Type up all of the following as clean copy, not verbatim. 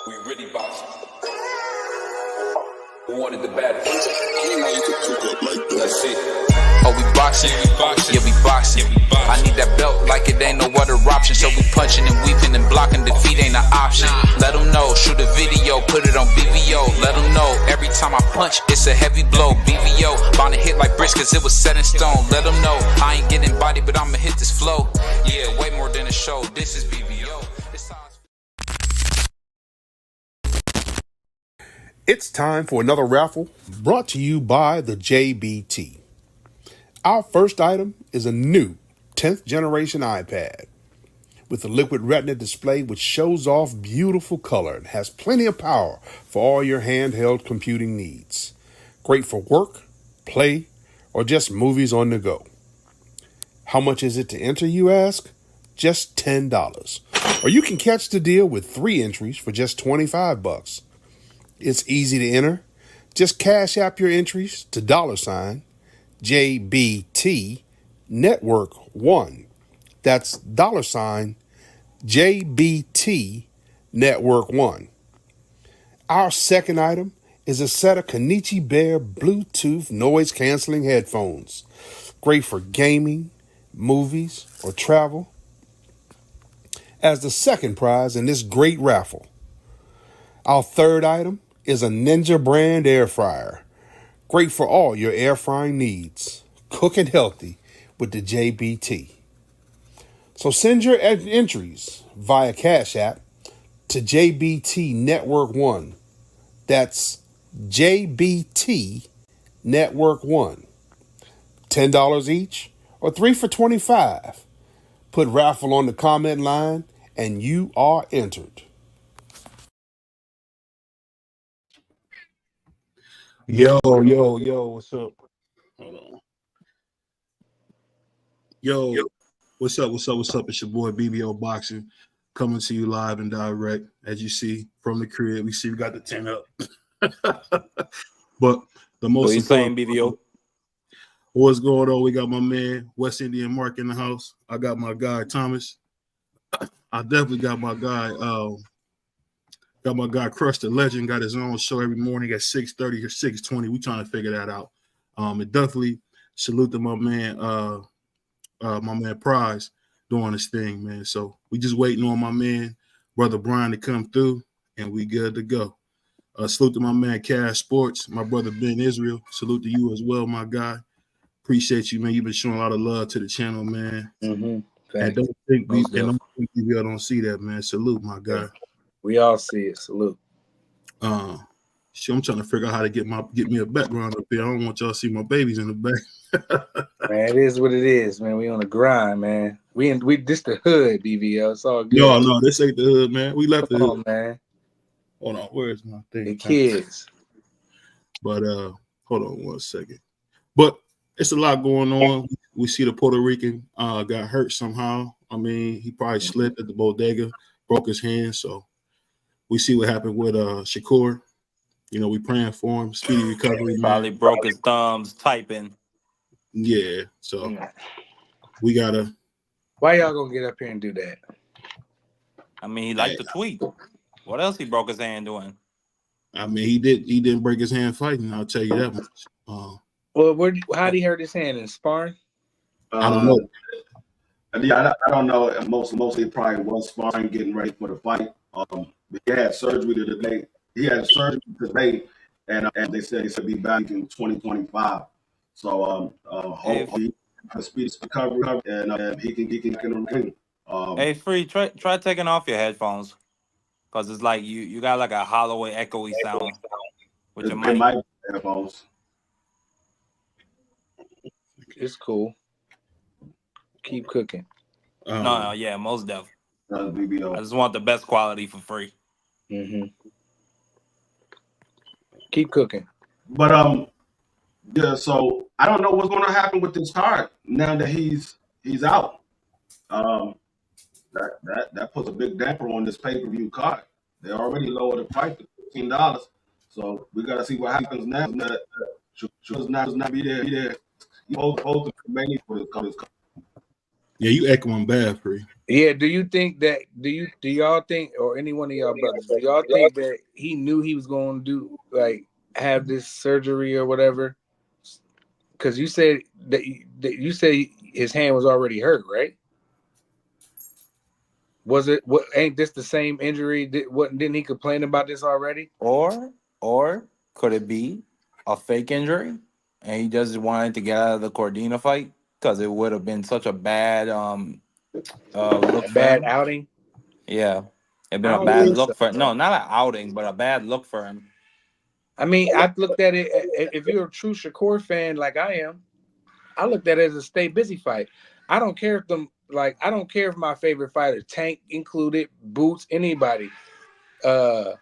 We really boxing. Who wanted the baddest? Let's see. Oh, we boxing, yeah, we boxing. I need that belt like it ain't no other option. So we punching and weaving and blocking. Defeat ain't an option. Let them know, shoot a video, put it on BVO. Let them know, every time I punch, it's a heavy blow. BVO, bound to hit like bricks cause it was set in stone. Let them know, I ain't getting body, but I'ma hit this flow. Yeah, way more than a show, this is BVO. It's time for another raffle brought to you by the JBT. Our first item is a new 10th generation iPad with a liquid retina display which shows off beautiful color and has plenty of power for all your handheld computing needs. Great for work, play, or just movies on the go. How much is it to enter, you ask? Just $10. Or you can catch the deal with 3 entries for just $25. It's easy to enter. Just cash app your entries to $JBT Network 1. That's $JBT Network 1. Our second item is a set of Kenichi Bear Bluetooth noise canceling headphones. Great for gaming, movies, or travel. As the second prize in this great raffle. Our third item is a Ninja brand air fryer. Great for all your air frying needs. Cooking healthy with the JBT. So send your entries via Cash App to JBT Network 1. That's JBT Network 1. $10 each or 3 for $25. Put raffle on the comment line and you are entered. Yo, what's up? Hold on. Yo, what's up? It's your boy BVO Boxing coming to you live and direct. As you see from the crib, we got the 10 up. But the most important, BVO. What's going on? We got my man West Indian Mark in the house. I got my guy Thomas. I definitely got my guy Crush the Legend, got his own show every morning at 6:30 or 6:20. We trying to figure that out. And definitely salute to my man Prize doing his thing, man. So we just waiting on my man, brother Brian, to come through, and we good to go. Salute to my man Cash Sports, my brother Ben Israel. Salute to you as well, my guy. Appreciate you, man. You've been showing a lot of love to the channel, man. Mm-hmm. And don't think y'all don't see that, man. Salute, my guy. We all see it. Salute. I'm trying to figure out how to get me a background up here. I don't want y'all to see my babies in the back. Man, it is what it is, man. We on the grind, man. We this the hood, BVO. It's all good. No, this ain't the hood, man. We left the hood, man. Hold on, where's my thing? The kids. But hold on one second. But it's a lot going on. We see the Puerto Rican got hurt somehow. I mean, he probably slipped at the bodega, broke his hand. So we see what happened with Shakur. You know, we praying for him, speedy recovery. Probably broke his thumbs typing. Yeah, so we gotta. Why y'all gonna get up here and do that? I mean, he liked the tweet. What else he broke his hand doing? I mean, he didn't break his hand fighting. I'll tell you that much. Well, how did he hurt his hand in sparring? I don't know. Yeah, I don't know. Mostly probably was sparring, getting ready for the fight. But he had surgery today. And they said he should be back in 2025. So hopefully a speedy recovery and he can get in the ring. Hey, Free, try taking off your headphones, cause it's like you got like a hollow, echoey sound with your mic. Headphones. It's cool. Keep cooking. No, yeah, most definitely. BVO. I just want the best quality for free. Mm-hmm. Keep cooking. But yeah. So I don't know what's going to happen with this card now that he's out. That puts a big damper on this pay-per-view card. They already lowered the price to $15, so we got to see what happens now. Should not be there. Both mainly for this card. Yeah, you echoing bad, Free. Yeah, do you think that do y'all think, or any one of y'all brothers, do y'all think that he knew he was going to do, like, have this surgery or whatever? Because you said that you say his hand was already hurt, right? Was it, what, ain't this the same injury? Didn't he complain about this already? Or could it be a fake injury and he just wanted to get out of the Cordina fight because it would have been such a bad look for Bad him? outing? Yeah, it'd I been a don't bad think so, look for, bro. no, not an outing, but a bad look for him. I mean, I looked at it, if you're a true Shakur fan like I am, I looked at it as a stay busy fight. I don't care if I don't care if my favorite fighter, Tank included, Boots, anybody. Uh,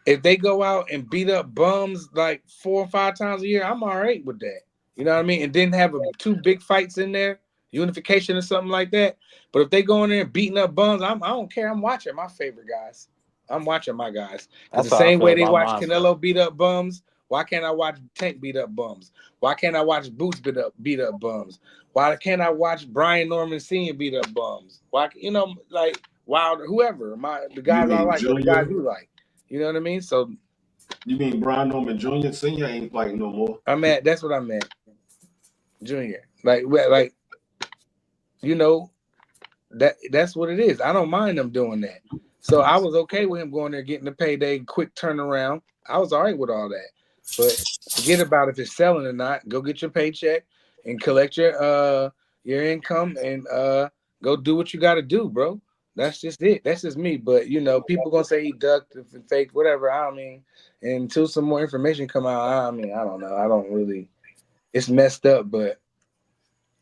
if they go out and beat up bums like 4 or 5 times a year, I'm all right with that. You know what I mean? And then have two big fights in there, unification or something like that. But if they go in there and beating up bums, I don't care. I'm watching my favorite guys. I'm watching my guys. Because That's the how I same feel way they about watch mine, bro. Canelo beat up bums, why can't I watch Tank beat up bums? Why can't I watch Boots beat up bums? Why can't I watch Brian Norman Sr. beat up bums? Why, like Wilder, whoever, the You guys I mean like or the guys Junior? you like. You know what I mean? So You mean Brian Norman Jr. Senior ain't fighting no more? that's what I meant, Junior. Like you know that's what it is. I don't mind them doing that. So I was okay with him going there, getting the payday, quick turnaround. I was all right with all that. But forget about if it's selling or not. Go get your paycheck and collect your income and go do what you got to do, bro. That's just it. That's just me. But people gonna say he ducked, fake, whatever. I mean, until some more information come out, I mean, I don't know. I don't really. It's messed up, but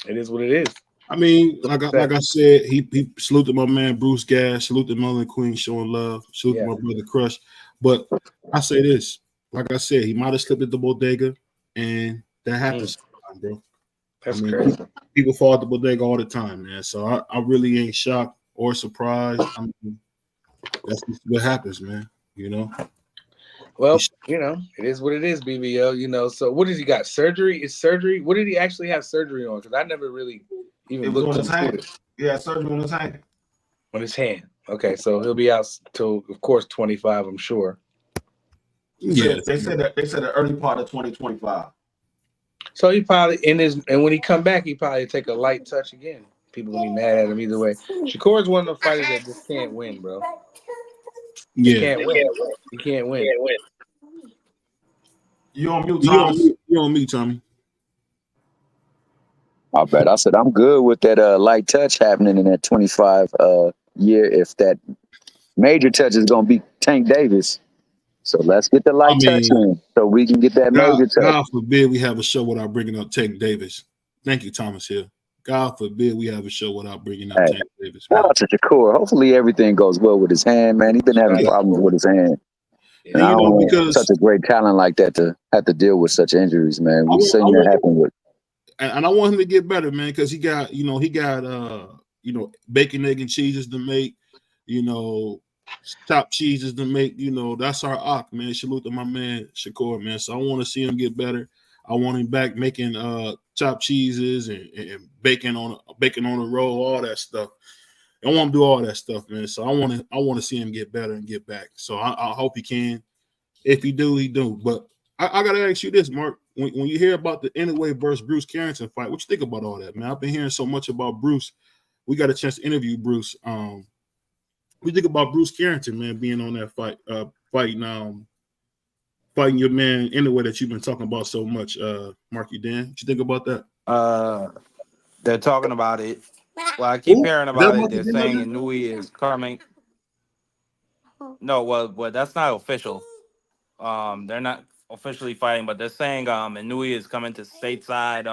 it is what it is. I mean, like I said, he saluted my man Bruce Gas, saluted Melanie Queen showing love, saluted my brother Crush. But I say this, like I said, he might have slipped at the bodega, and that happens, bro. That's crazy. People fall at the bodega all the time, man. So I really ain't shocked or surprised. I mean, that's just what happens, man. Well, it is what it is, BVO. So what has he got? Surgery? Is surgery? What did he actually have surgery on? Because I never really even It was looked on his into hand. it. Yeah, surgery on his hand. On his hand. Okay, so he'll be out till, of course, 25, I'm sure. Yeah, they said the early part of 2025. So he probably and when he come back, he probably take a light touch again. People gonna be mad at him either way. Shakur's one of the fighters that just can't win, bro. He can't win. He can't win. You on mute, Thomas? You on mute, Tommy? I bet. I said I'm good with that light touch happening in that 25 year. If that major touch is gonna be Tank Davis, so let's get the light touch in so we can get that major touch. God forbid we have a show without bringing up Tank Davis. Thank you, Thomas Hill. God forbid we have a show without bringing up Tank Davis. Shout out to Shakur. Hopefully everything goes well with his hand, man. He's been having problems with his hand. And I don't want such a great talent like that to have to deal with such injuries, man. We've seen that happen with. And I want him to get better, man, because he got bacon, egg, and cheeses to make, chopped cheeses to make. That's our ock, man. Salute to my man Shakur, man. So I want to see him get better. I want him back making chopped cheeses and bacon on the roll, all that stuff. I want him to do all that stuff, man. So I want to see him get better and get back. So I hope he can. If he do, he do. But I gotta ask you this, Mark. When you hear about the Inoue versus Bruce Carrington fight, what you think about all that, man? I've been hearing so much about Bruce. We got a chance to interview Bruce. What do you think about Bruce Carrington, man, being on that fight, fighting your man Inoue that you've been talking about so much, Marky Dan? What you think about that? They're talking about it. Well, I keep hearing about it. They're saying Inoue is coming. No, well, that's not official. They're not officially fighting, but they're saying Inoue is coming to stateside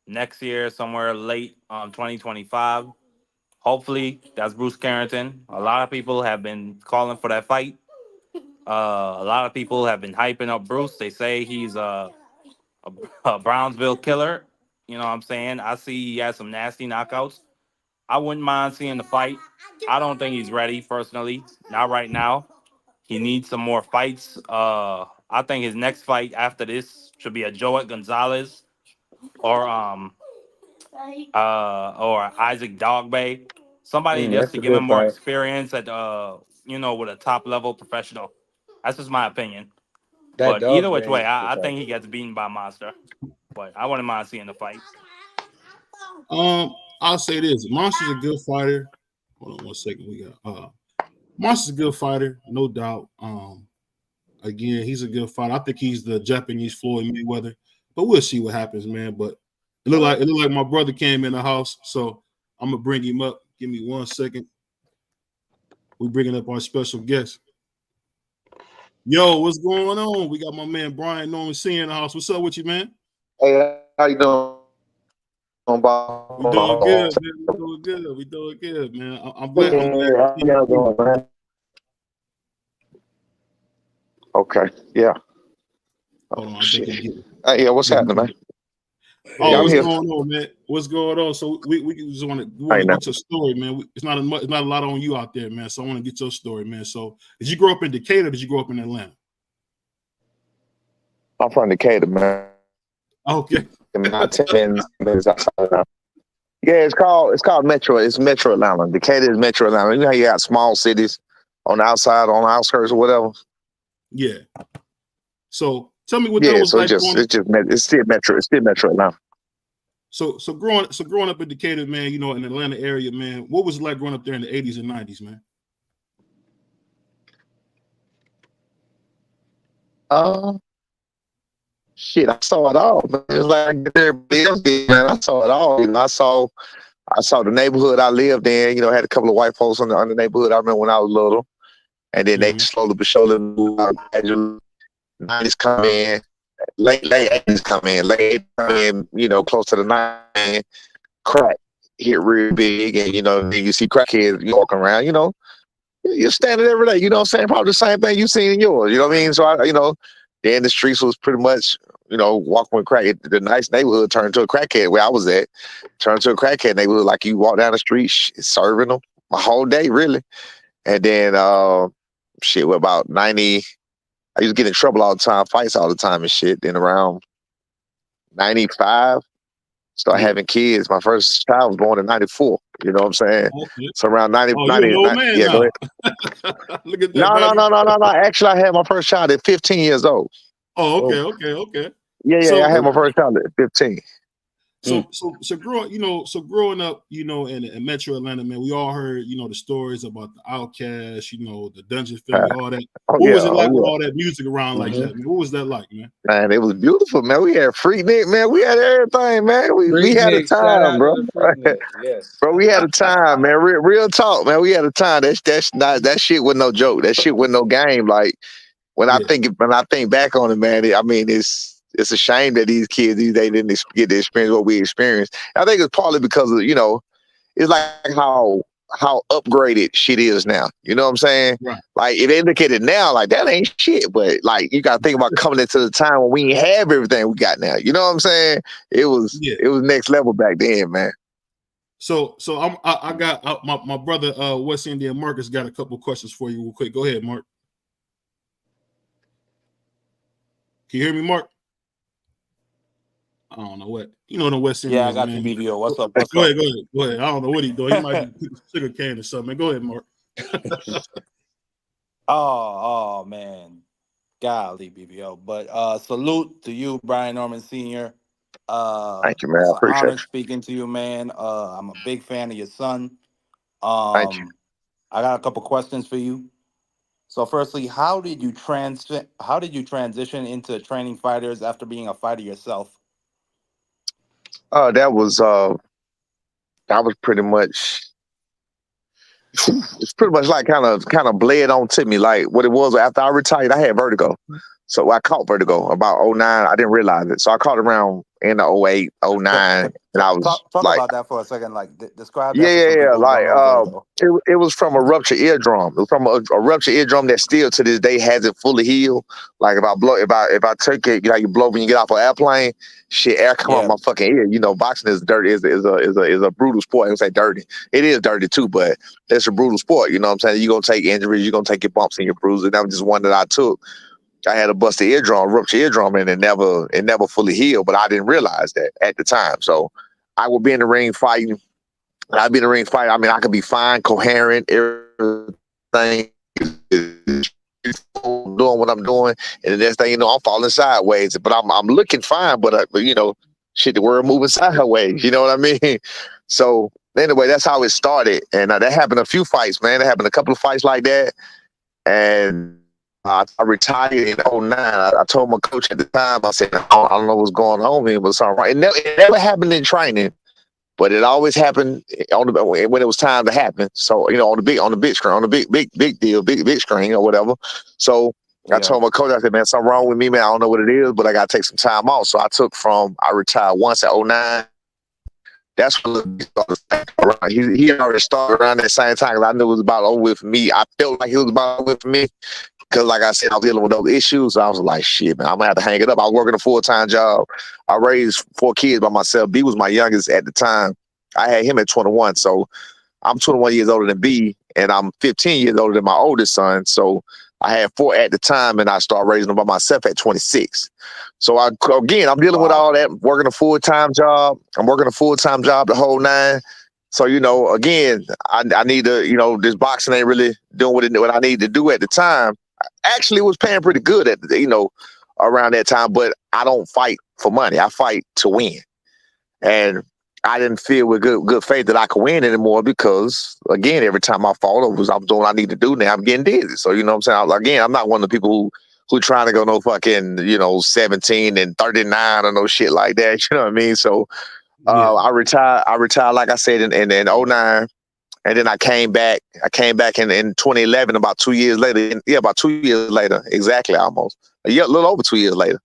next year, somewhere late 2025. Hopefully, that's Bruce Carrington. A lot of people have been calling for that fight. A lot of people have been hyping up Bruce. They say he's a Brownsville killer. You know what I'm saying? I see he has some nasty knockouts. I wouldn't mind seeing the fight. I don't think he's ready, personally. Not right now. He needs some more fights. I think his next fight after this should be a Joet Gonzalez or Isaac Dogbe. Somebody just That's to a give him good more fight. experience at with a top level professional. That's just my opinion. That But either dog which way, days is a good I fight. think he gets beaten by Monster. But I wouldn't mind seeing the fight. I'll say this: Monster's a good fighter. Hold on one second. We got Monster's a good fighter, no doubt. Again, he's a good fighter. I think he's the Japanese Floyd Mayweather, but we'll see what happens, man. But it looked like my brother came in the house, so I'm gonna bring him up. Give me 1 second. We're bringing up our special guest. Yo, what's going on? We got my man Brian Norman Sr. in the house. What's up with you, man? Hey, how you doing? We doing good, man. We doing good. We doing good, man. I'm glad to see you. Okay, yeah. Hold on, I think he get. Yeah, what's happening, man? Oh, Yeah, I'm what's here. going on, man? What's going on? So we just want to Right now. get your story, man. It's not a lot on you out there, man. So I want to get your story, man. So did you grow up in Decatur? Or did you grow up in Atlanta? I'm from Decatur, man. Okay. About 10 minutes outside now. Yeah, it's called Metro. It's Metro Atlanta. Decatur is Metro Atlanta. You know how you got small cities on the outside, on the outskirts or whatever? Yeah. So tell me what that Yeah, was so like. it's still Metro Atlanta. So growing up in Decatur, man, in the Atlanta area, man, what was it like growing up there in the 80s and 90s, man? Shit, I saw it all, man. It was like everybody else did, man. I saw it all. I saw the neighborhood I lived in. Had a couple of white folks on the neighborhood. I remember when I was little, and then they slowly but surely moved out. Gradually, 90s come in, late 80s come in, late 80s come in. Close to the 90s, crack hit real big, and then you see crackheads walking around. You're standing every day. You know what I'm saying? Probably the same thing you seen in yours. You know what I mean? So then the streets was pretty much, walking with crack. The nice neighborhood turned to a crackhead where I was at. Turned to a crackhead neighborhood. Like you walk down the street, serving them a whole day, really. And then, what about 90? I used to get in trouble all the time, fights all the time and shit. Then around 95, started having kids. My first child was born in 94. You know what I'm saying? Okay. So around 90, you're an old man yeah, now. go ahead. Look at that. No. Actually, I had my first child at 15 years old. Oh, okay. Yeah, I had my first child at 15. So growing up, in Metro Atlanta, man, we all heard, the stories about the Outcasts, the Dungeon Family, all that. What was it like with all that music around like that, man? What was that like, man? Man, it was beautiful, man. We had Freaknik, man. We had everything, man. We had a time, bro. Yes. Bro, we had a time, man. Real talk, man. We had a time. That shit was no joke. That shit was no game. Like when I think back on it, man, it's a shame that these kids they didn't get to experience what we experienced. I think it's partly because of it's like how upgraded shit is now. You know what I'm saying? Right. Like it indicated now, like that ain't shit. But like you gotta think about coming into the time when we ain't have everything we got now. You know what I'm saying? It was next level back then, man. So I got my brother West Indian Marcus got a couple questions for you real quick. Go ahead, Mark. Can you hear me, Mark? I don't know what the West Indians. Yeah, I got man. you, BVO. What's up? Go ahead. I don't know what he's doing. He might be sugar cane or something. Man, go ahead, Mark. Oh man, golly, BVO. But salute to you, Brian Norman Sr. Thank you, man. It's I an appreciate honor it. speaking to you, man. I'm a big fan of your son. Thank you. I got a couple questions for you. So, firstly, how did you transition into training fighters after being a fighter yourself? That was pretty much. It's pretty much like kind of bled on to me. Like what it was after I retired, I had vertigo. So I caught vertigo about 09. I didn't realize it. So I caught it around in the 08, 09. And I was Talk like, about that for a second. Like, describe that yeah. for some people who Like, don't know vertigo. it was from a ruptured eardrum. It was from a ruptured eardrum that still to this day hasn't fully healed. Like if I take it, you blow when you get off an airplane, shit, air come out my fucking ear. Boxing is dirty. Is a brutal sport. I would say dirty. It is dirty too, but it's a brutal sport. You know what I'm saying? You're gonna take injuries. You're gonna take your bumps and your bruises. That was just one that I took. I had a busted eardrum, ruptured eardrum, and it never fully healed. But I didn't realize that at the time. So I would be in the ring fighting. I'd be in the ring fight. I mean, I could be fine, coherent, everything, doing what I'm doing, and the next thing you know, I'm falling sideways. But I'm looking fine, but you know, shit, the world moving sideways. You know what I mean? So anyway, that's how it started, and that happened a few fights, man. That happened a couple of fights like that, and I retired in '09. I told my coach at the time, I said, I don't know what's going on with me, but something right. It never happened in training. But it always happened on the, when it was time to happen. So, you know, on the big screen, on the big deal, big screen or whatever. So I told my coach, I said, man, something wrong with me, man. I don't know what it is, but I got to take some time off. So I retired once at '09. That's when he already started around that same time, because I knew it was about over with for me. I felt like it was about over with for me. Because, like I said, I was dealing with those issues. I was like, shit, man, I'm going to have to hang it up. I was working a full-time job. I raised 4 kids by myself. B was my youngest at the time. I had him at 21. So I'm 21 years older than B, and I'm 15 years older than my oldest son. So I had 4 at the time, and I started raising them by myself at 26. So, I'm dealing with all that, working a full-time job. I'm working a full-time job the whole 9. So, you know, again, I need to, you know, this boxing ain't really doing what I need to do at the time. Actually, it was paying pretty good at, you know, around that time, but I don't fight for money. I fight to win. And I didn't feel with good faith that I could win anymore, because, again, every time I fought, I'm doing what I need to do now. I'm getting dizzy. So, you know what I'm saying? Again, I'm not one of the people who trying to go no fucking, you know, 17 and 39 or no shit like that. You know what I mean? So I retired, like I said, in '09. And then I came back in 2011, about 2 years later. Yeah, about 2 years later, exactly, almost. A little over 2 years later.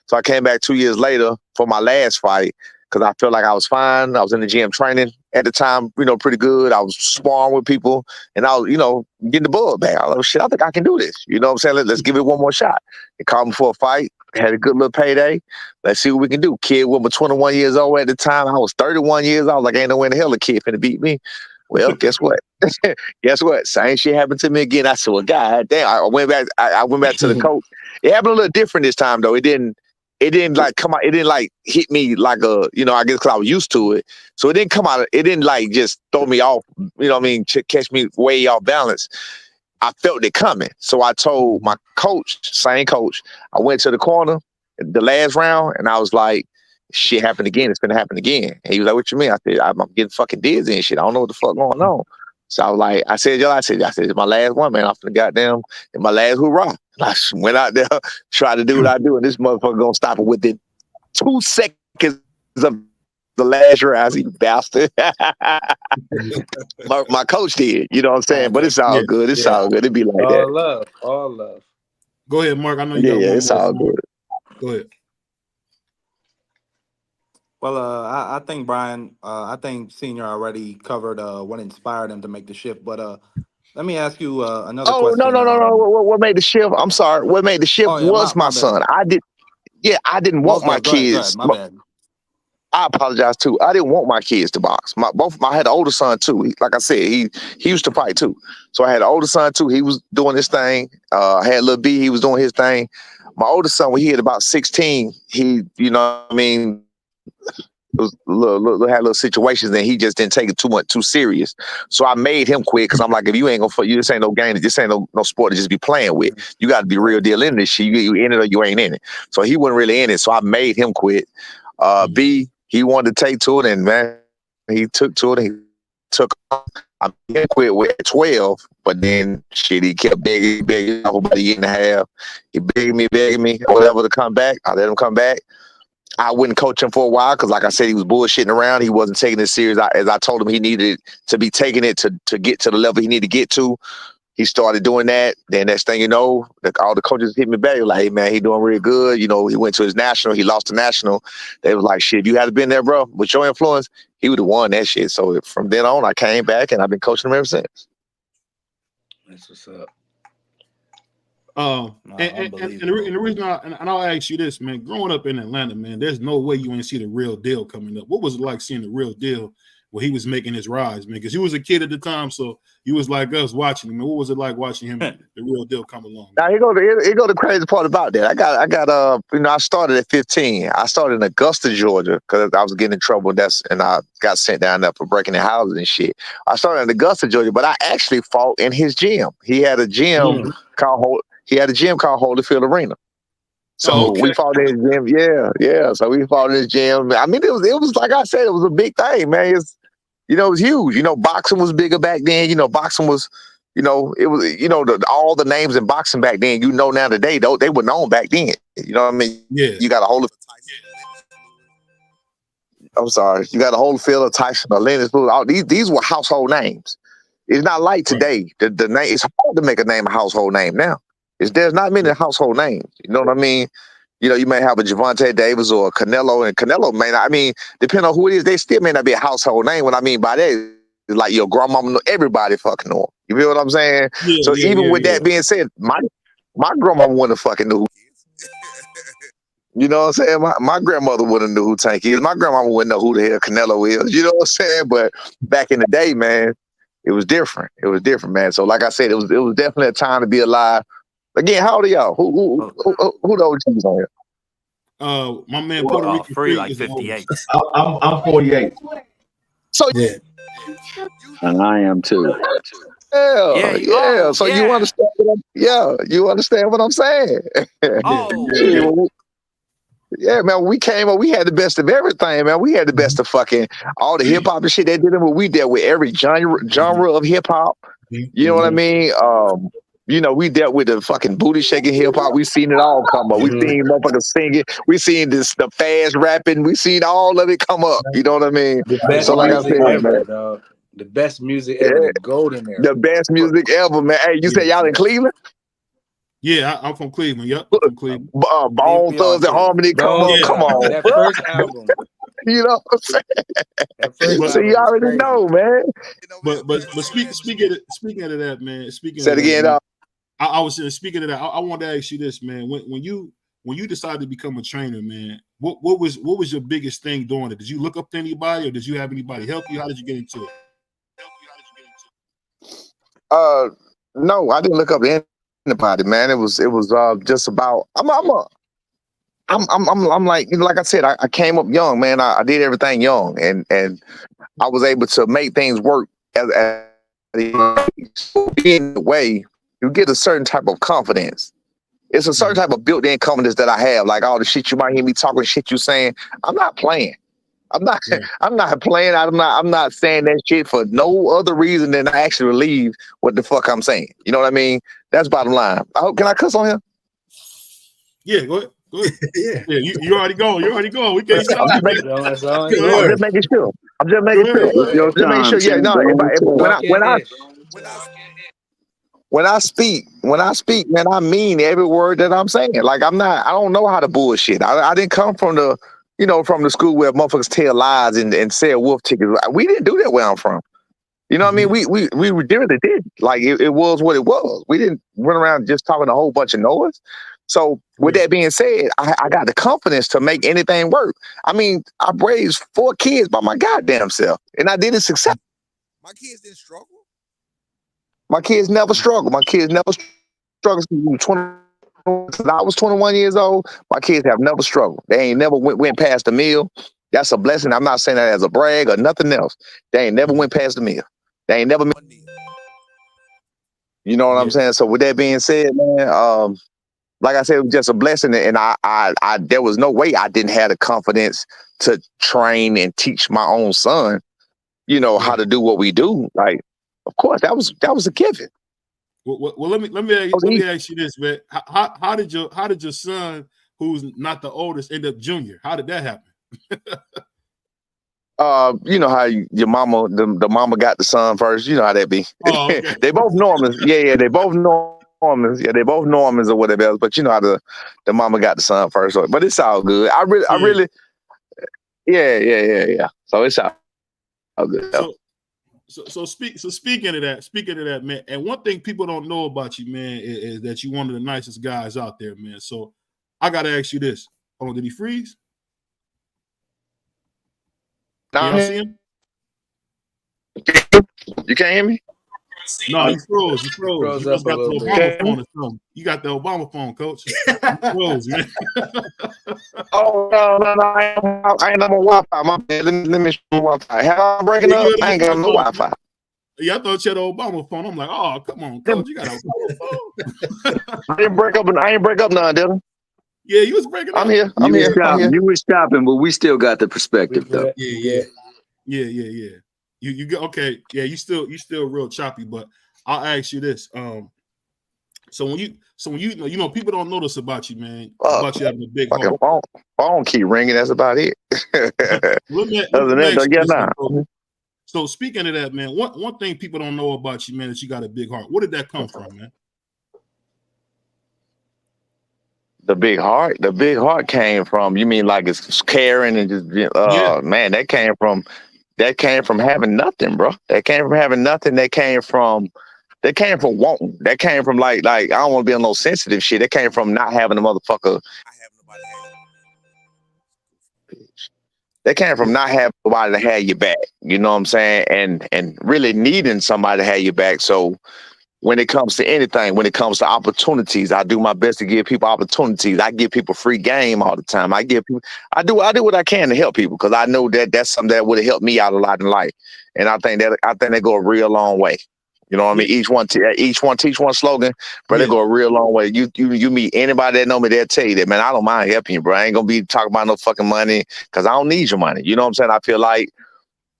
So I came back 2 years later for my last fight, because I felt like I was fine. I was in the gym training at the time, you know, pretty good. I was sparring with people, and I was, you know, getting the bug back. I was like, shit, I think I can do this. You know what I'm saying? Let's give it one more shot. They called me for a fight. Had a good little payday. Let's see what we can do. Kid was 21 years old at the time. I was 31 years old. Like, ain't no way in the hell a kid finna beat me. Well, guess what? Guess what? Same shit happened to me again. I said, well, God damn. I went back to the coach. It happened a little different this time, though. It didn't like come out. It didn't like hit me like a, you know, I guess because I was used to it. So it didn't come out. It didn't like just throw me off, you know what I mean, catch me way off balance. I felt it coming. So I told my coach, same coach, I went to the corner the last round, and I was like, shit happened again. It's gonna happen again. And he was like, what you mean? I said, I'm getting fucking dizzy and shit. I don't know what the fuck going on. So I was like, I said, it's my last one, man. I'm finna goddamn, in my last hoorah. And I went out there, tried to do what I do, and this motherfucker gonna stop it within 2 seconds of the last round, you bastard. my coach did, you know what I'm saying? But it's all good. It's all good. It be like that. All love. Go ahead, Mark. I know you got one it's more. all good. Go ahead. Well, I think Brian, I think Senior already covered what inspired him to make the shift. But let me ask you another question. No. What made the shift? I'm sorry. What made the shift was my son. I didn't want my kids. My bad. I apologize too. I didn't want my kids to box. I had an older son too. Like I said, he used to fight too. So I had an older son too. He was doing his thing. I had little B. He was doing his thing. My older son, when he hit about 16, he, you know what I mean, it was had little situations, and he just didn't take it too serious. So I made him quit, because I'm like, if you ain't gonna, this ain't no game, this ain't no sport to just be playing with. You got to be real deal in this shit. You in it or you ain't in it. So he wasn't really in it. So I made him quit. B, he wanted to take to it, and man, he took to it. And he took. I made him quit with 12, but then shit, he kept begging about a year and a half. He begging me, whatever, to come back. I let him come back. I wouldn't coach him for a while, because, like I said, he was bullshitting around. He wasn't taking it serious. As I told him, he needed to be taking it to get to the level he needed to get to. He started doing that. Then next thing you know, all the coaches hit me back. Like, hey, man, he doing real good. You know, he went to his national. He lost the national. They was like, shit, if you had been there, bro, with your influence, he would have won that shit. So from then on, I came back, and I've been coaching him ever since. That's what's up. And the reason I'll ask you this, man, growing up in Atlanta, man, there's no way you ain't see the real deal coming up. What was it like seeing the real deal where he was making his rise, man. Because you was a kid at the time, so you was like us watching him. What was it like watching him, the real deal, come along? Now here go the crazy part about that. I got I started at 15. I started in Augusta, Georgia, because I was getting in trouble. And I got sent down there for breaking in houses and shit. I started in Augusta, Georgia, but I actually fought in his gym. He had a gym called Holyfield Arena. So we fought in his gym. Yeah. So we fought in his gym. I mean, it was like I said, it was a big thing, man. It was huge. Boxing was bigger back then. Boxing was, it was, all the names in boxing back then, now today, though, they were known back then. You know what I mean? Yeah. You got a hold of I'm sorry. You got a Holyfield, Tyson, or Lennox. All these were household names. It's not like today. The name, it's hard to make a name a household name now. There's not many household names. You know what I mean? You may have a Javante Davis or a Canelo, and Canelo may not. I mean, depending on who it is, they still may not be a household name. What I mean by that is like your grandmama, everybody fucking know him. You feel what I'm saying? So even with that being said, my grandmama wouldn't have fucking knew who he is. You know what I'm saying? My grandmother wouldn't know who Tank is. My grandmama wouldn't know who the hell Canelo is. You know what I'm saying? But back in the day, man, it was different. It was different, man. So like I said, it was definitely a time to be alive. Again, how old are y'all? Who the OGs on here? My man Puerto Rican Free like 58. I'm 48. So Yeah. And I am too. Yeah. So you understand? You understand what I'm saying? Yeah, man. We came up. We had the best of everything, man. We had the best of fucking all the hip hop and shit they did. We dealt with every genre of hip hop. You know what I mean? We dealt with the fucking booty shaking hip hop. We seen it all come up. We seen motherfuckers singing. We seen the fast rapping. We seen all of it come up. You know what I mean? The best So like I music said, ever, man, dog. The best music ever. The golden era. the best music ever, man. Hey, you said y'all in Cleveland? Yeah, I'm from Cleveland. Yep, I'm from Cleveland. Bone Thugs and Harmony come up. Yeah. Come on, That bro. first album. You know what I'm saying? That first So you album was already crazy. know, man. But speaking of that, man. Speaking Say of it that, again, man, I was speaking of that. I wanted to ask you this, man. When you decided to become a trainer, man, what was your biggest thing doing it? Did you look up to anybody, or did you have anybody help you? How did you get into it? No, I didn't look up to anybody, man. It was just about. I'm like, like I said, I came up young, man. I did everything young, and I was able to make things work as in a way. You get a certain type of confidence. It's a certain type of built-in confidence that I have. Like all the shit you might hear me talking, shit you saying. I'm not playing. I'm not playing. I'm not saying that shit for no other reason than I actually believe what the fuck I'm saying. You know what I mean? That's bottom line. Can I cuss on here? Yeah, go ahead. Yeah, you already going. We can't stop you, man. I'm just making sure. It's your Just making time, sure. Yeah, Tim. no. When I speak, man, I mean every word that I'm saying. Like I don't know how to bullshit. I didn't come from the school where motherfuckers tell lies and sell wolf tickets. We didn't do that where I'm from. You know what I mean? We really did. Like it was what it was. We didn't run around just talking a whole bunch of noise. So with that being said, I got the confidence to make anything work. I mean, I raised 4 kids by my goddamn self, and I did it successfully. My kids didn't struggle. My kids never struggled. My kids never struggled since I was 21 years old. My kids have never struggled. They ain't never went past the meal. That's a blessing. I'm not saying that as a brag or nothing else. They ain't never went past the meal. They ain't never. You know what I'm saying? So with that being said, man, like I said, it was just a blessing, and I there was no way I didn't have the confidence to train and teach my own son, how to do what we do. Like, of course, that was a given. Well, let me ask you this, man. How did your son, who's not the oldest, end up junior? How did that happen? You know how your mama, the mama got the son first. You know how that be. Oh, okay. They both Normans. Yeah, they both Normans. Yeah, they both Normans or whatever else. But you know how the mama got the son first. But it's all good. I really, yeah. So it's all good. So speaking of that, man. And one thing people don't know about you, man, is that you're one of the nicest guys out there, man. So I gotta ask you this. Hold on, did he freeze? Now, Y'all see him? You can't hear me? No, you froze. You froze. You up must got a the little Obama bit. phone or something. You got the Obama phone, coach. You froze, man. Oh no, I ain't on my Wi-Fi. My bad. Let me show my Wi-Fi. How I'm breaking up? I ain't got no Wi-Fi. Yeah, I thought you had an Obama phone. I'm like, oh, come on, coach, you got an Obama phone. I didn't break up none, did I? Yeah, you was breaking up. I'm here. I'm here. You was stopping, but we still got the perspective though. Yeah. You get okay. Yeah, you still real choppy, but I'll ask you this. So when you know people don't notice about you, man, about you having a big heart. Phone keep ringing. That's about it. So speaking of that, man, one thing people don't know about you, man, is you got a big heart. Where did that come from, man? The big heart came from, you mean like it's caring and just man, that came from having nothing, bro. That came from having nothing. That came from wanting. That came from like I don't want to be on no sensitive shit. That came from not having a motherfucker. That came from not having nobody to have your back. You know what I'm saying? And really needing somebody to have your back. So when it comes to anything, when it comes to opportunities, I do my best to give people opportunities. I give people free game all the time. I do what I can to help people because I know that that's something that would have helped me out a lot in life. And I think they go a real long way. You know what I mean? Each one teach one slogan, but they go a real long way. You meet anybody that know me, they'll tell you that, man, I don't mind helping you, bro. I ain't gonna be talking about no fucking money because I don't need your money. You know what I'm saying? I feel like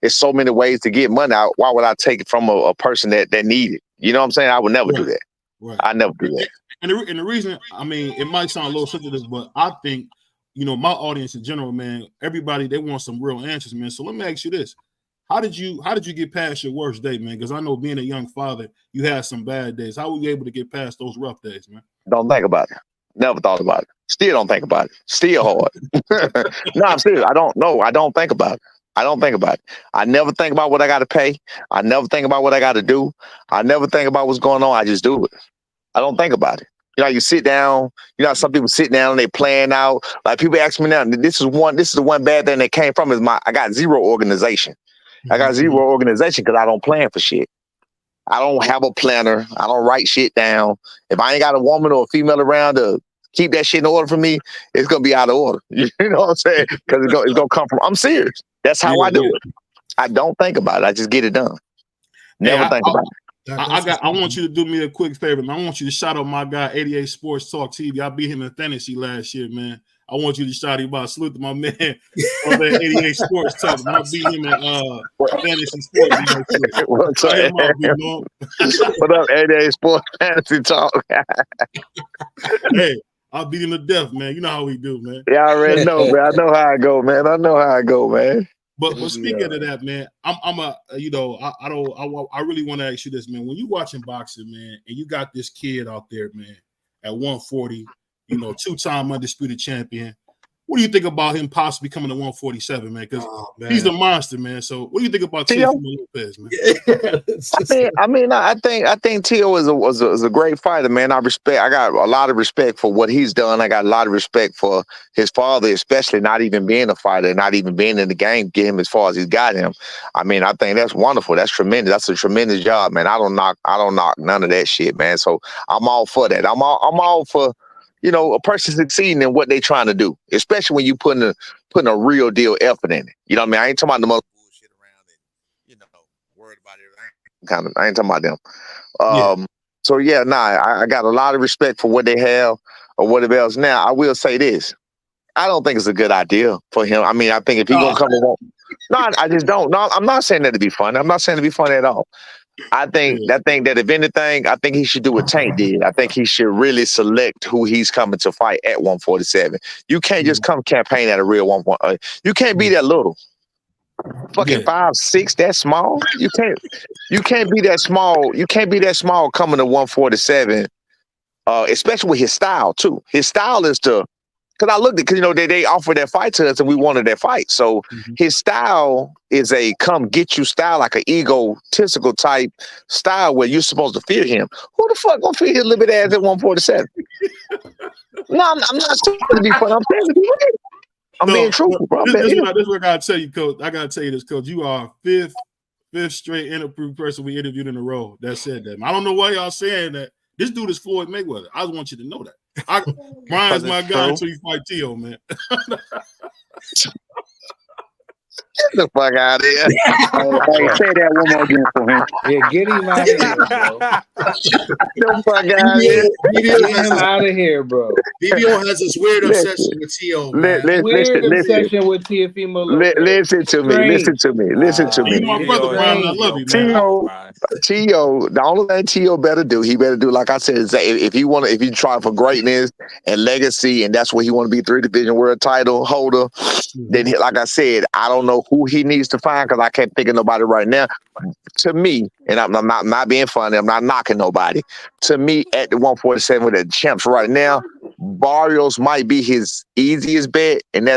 there's so many ways to get money out. Why would I take it from a person that need it? You know what I'm saying? I would never do that. Right. I never do that. And the reason, I mean, it might sound a little sensitive, but I think, you know, my audience in general, man, everybody, they want some real answers, man. So let me ask you this. How did you get past your worst day, man? Because I know being a young father, you had some bad days. How were you able to get past those rough days, man? Don't think about it. Never thought about it. Still don't think about it. Still hard. No, I'm serious. I don't know. I don't think about it. I don't think about it. I never think about what I got to pay. I never think about what I got to do. I never think about what's going on. I just do it. I don't think about it. You know, you sit down, you know, some people sit down and they plan out. Like people ask me now, this is the one bad thing that came from is I got zero organization. I got zero organization because I don't plan for shit. I don't have a planner. I don't write shit down. If I ain't got a woman or a female around to keep that shit in order for me, it's going to be out of order. You know what I'm saying? Because it's going to come from, I'm serious. That's how I do it. I don't think about it. I just get it done. Never think about it. I want you to do me a quick favor, man. I want you to shout out my guy, 88 Sports Talk TV. I beat him in fantasy last year, man. I want you to shout him out. Salute to my man on that 88 Sports Talk. Man. I beat him in fantasy sports. What up, 88 Sports Fantasy Talk? Hey, I beat him to death, man. You know how we do, man. Yeah, I already know, man. I know how I go, man. But speaking of that, man, I really want to ask you this, man. When you watching boxing, man, and you got this kid out there, man, at 140, you know, 2-time undisputed champion. What do you think about him possibly coming to 147, man? Because he's the monster, man. So what do you think about Teofimo Lopez, man? I think Teo was a great fighter, man. I got a lot of respect for what he's done. I got a lot of respect for his father, especially not even being a fighter, not even being in the game, get him as far as he's got him. I mean, I think that's wonderful. That's tremendous. That's a tremendous job, man. I don't knock none of that shit, man. So I'm all for that. I'm all for, you know, a person succeeding in what they trying to do, especially when you putting a real deal effort in it. You know what I mean? I ain't talking about the mother bullshit around and, you know, worried about it. I ain't talking about them. So yeah, I got a lot of respect for what they have or whatever else. Now, I will say this. I don't think it's a good idea for him. I mean, I think if he's gonna come along, no, I just don't. No, I'm not saying that to be funny. I'm not saying to be funny at all. I think that if anything, I think he should do what Tank did. I think he should really select who he's coming to fight at 147. You can't just come campaign at a real 140. You can't be that little. Fucking 5'6", that small. You can't be that small. You can't be that small coming to 147. Especially with his style too. His style is to. Because I looked at, because, you know, they offered that fight to us and we wanted that fight. So his style is a come get you style, like an egotistical type style where you're supposed to fear him. Who the fuck gonna fear his little bit ass at 147? No, I'm not saying to be funny. I'm saying to be real. I'm being truthful, bro. This is what I gotta tell you, Coach. I gotta tell you this, Coach. You are fifth fifth straight inapproved person we interviewed in a row that said that. I don't know why y'all saying that. This dude is Floyd Mayweather. I just want you to know that. Brian's my guy until you fight Tio, man. Get the fuck out of here. Hey, say that one more again for him. Yeah, get him out of here, bro. Get the fuck out of here. Get him out of here, bro. BVO has this weird obsession with Tio, man. Weird obsession with Teofimo Lopez. Listen to me. Listen to me. Listen to You me. my brother, Brian. I love you, man. Tio, the only thing Tio better do, he better do, like I said, is that if he try for greatness and legacy, and that's what he want to be 3 division world title holder, then like I said, I don't know who he needs to find because I can't think of nobody right now. To me, and I'm not being funny, I'm not knocking nobody. To me, at the 147 with the champs right now, Barrios might be his easiest bet, and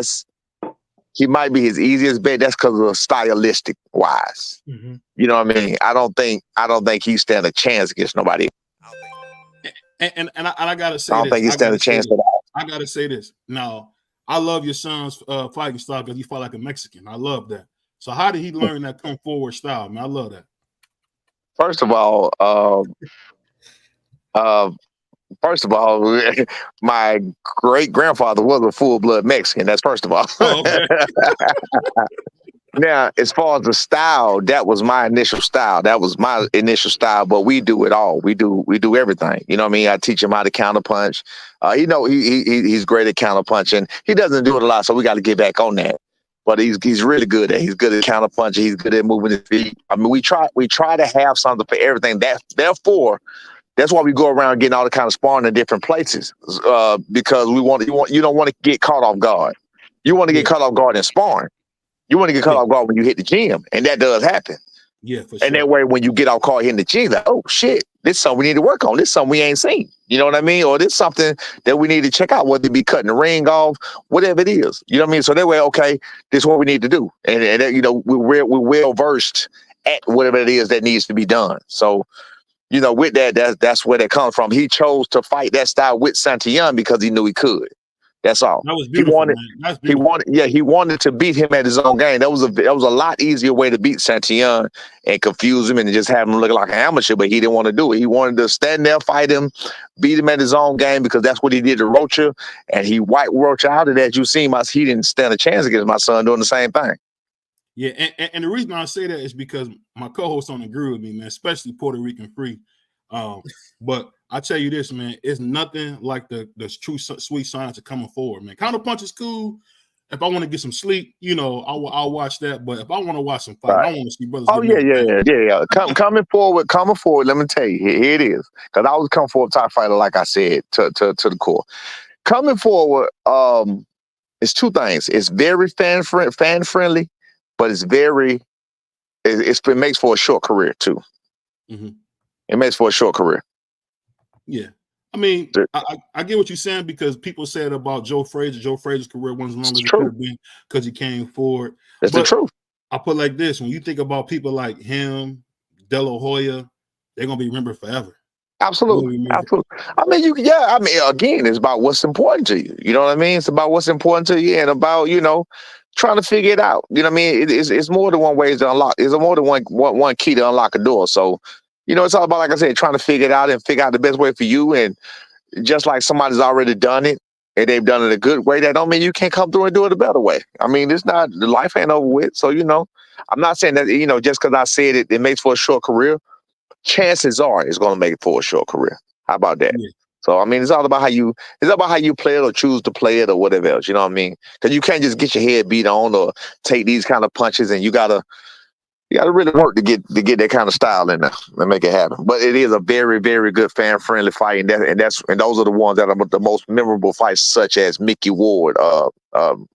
he might be his easiest bet. That's because of stylistic wise. You know what I mean? I don't think he stand a chance against nobody. And I gotta say, I don't think he stand a chance at all. I gotta say this. Now, I love your son's fighting style because he fought like a Mexican. I love that. So how did he learn that come forward style? Man, I love that. First of all, my great grandfather was a full blood Mexican. That's first of all. Oh, okay. Now, as far as the style, that was my initial style. But we do it all. We do everything. You know what I mean? I teach him how to counterpunch. He's great at counterpunching. He doesn't do it a lot, so we got to get back on that. But he's really good at it. He's good at counterpunching. He's good at moving his feet. I mean, we try to have something for everything. Therefore, that's why we go around getting all the kind of sparring in different places. Because you don't want to get caught off guard. You want to get caught off guard in sparring. You want to get caught off guard when you hit the gym, and that does happen. Yeah, for sure. And that way, when you get off guard hitting the gym, like, oh shit, this is something we need to work on. This is something we ain't seen. You know what I mean? Or this is something that we need to check out, whether it be cutting the ring off, whatever it is. You know what I mean? So that way, okay, this is what we need to do, and we're well versed at whatever it is that needs to be done. So, with that's where that comes from. He chose to fight that style with Santillan because he knew he could. That's all. That was beautiful. He wanted to beat him at his own game. That was a lot easier way to beat Santillan and confuse him and just have him look like an amateur, but he didn't want to do it. He wanted to stand there, fight him, beat him at his own game because that's what he did to Rocha, and he wiped Rocha out of that. You see, he didn't stand a chance against my son doing the same thing. Yeah, and the reason I say that is because my co-hosts don't agree with me, man, especially Puerto Rican Free. But I tell you this, man, it's nothing like the true sweet science of coming forward, man. Counterpunch is cool. If I want to get some sleep, I'll watch that. But if I want to watch some fight, I want to see brothers. Oh yeah. Coming forward. Let me tell you, here it is. Because I was coming forward top fighter, like I said, to the core. Coming forward, it's two things. It's very fan friendly, but it makes for a short career too. Mm-hmm. It makes for a short career. Yeah. I mean, I get what you're saying because people said about Joe Frazier. Joe Frazier's career wasn't as long as it could have been because he came forward. That's the truth. I put it like this. When you think about people like him, De La Hoya, they're going to be remembered forever. Absolutely. I mean, again, it's about what's important to you. You know what I mean? It's about what's important to you and about, trying to figure it out. You know what I mean? It's more than one way to unlock. It's more than one key to unlock a door. So, it's all about, like I said, trying to figure it out and figure out the best way for you. And just like somebody's already done it and they've done it a good way, that don't mean you can't come through and do it a better way. I mean, life ain't over with. So, I'm not saying that, just because I said it makes for a short career. Chances are it's going to make it for a short career. How about that? Yeah. So, I mean, it's all about how you play it or choose to play it or whatever else. You know what I mean? Because you can't just get your head beat on or take these kind of punches, and you gotta really work to get that kind of style in there and make it happen. But it is a very, very good fan friendly fight, and those are the ones that are the most memorable fights, such as Mickey Ward,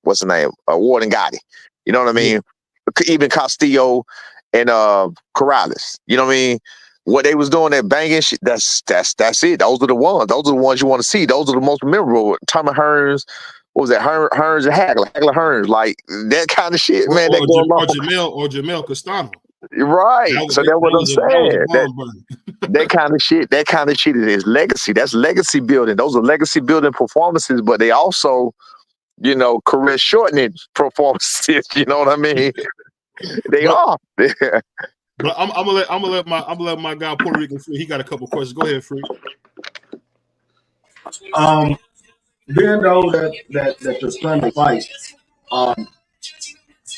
what's the name, Ward and Gotti. You know what I mean? Yeah. Even Castillo and Corrales. You know what I mean? What they was doing, that banging shit, that's it. Those are the ones. Those are the ones you want to see. Those are the most memorable. Tommy Hearns, what was that? Hearns and Hagler Hearns, like that kind of shit, man. Or Jamel Castano. Right. That's what I'm saying. That kind of shit is legacy. That's legacy building. Those are legacy building performances, but they also, career shortening performances. You know what I mean? They are. But I'm gonna let my guy Puerto Rican Free. He got a couple questions. Go ahead, Free. Being though that your son is fight, um,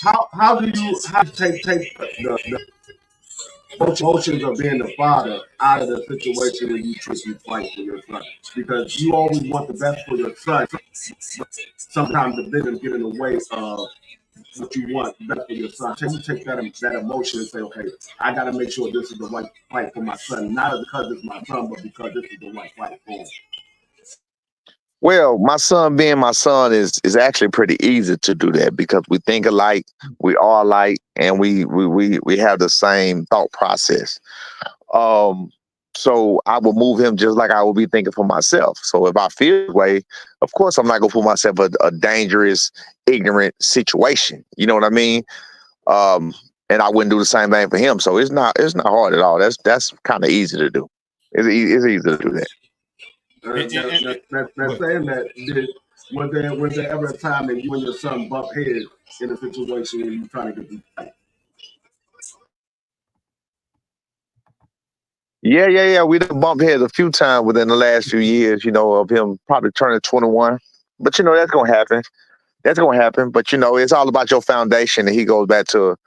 how do you take the emotions of being the father out of the situation when you fight for your son? Because you always want the best for your son. Sometimes the business get in the way of what you want best for your son. You take that emotion and say, okay, I got to make sure this is the right fight for my son, not because it's my son, but because this is the right fight for him. Well, my son being my son is actually pretty easy to do that because we think alike, we are alike, and we have the same thought process. So I will move him just like I will be thinking for myself. So if I feel the way, of course I'm not gonna put myself in a dangerous, ignorant situation. You know what I mean? And I wouldn't do the same thing for him. So it's not hard at all. That's kind of easy to do. It's easy to do that. Saying that, was there ever a time that you and your son bump heads in a situation where you're trying to get the fight? Yeah. We done bumped heads a few times within the last few years, of him probably turning 21. But that's gonna happen. That's gonna happen. But it's all about your foundation, and he goes back. Your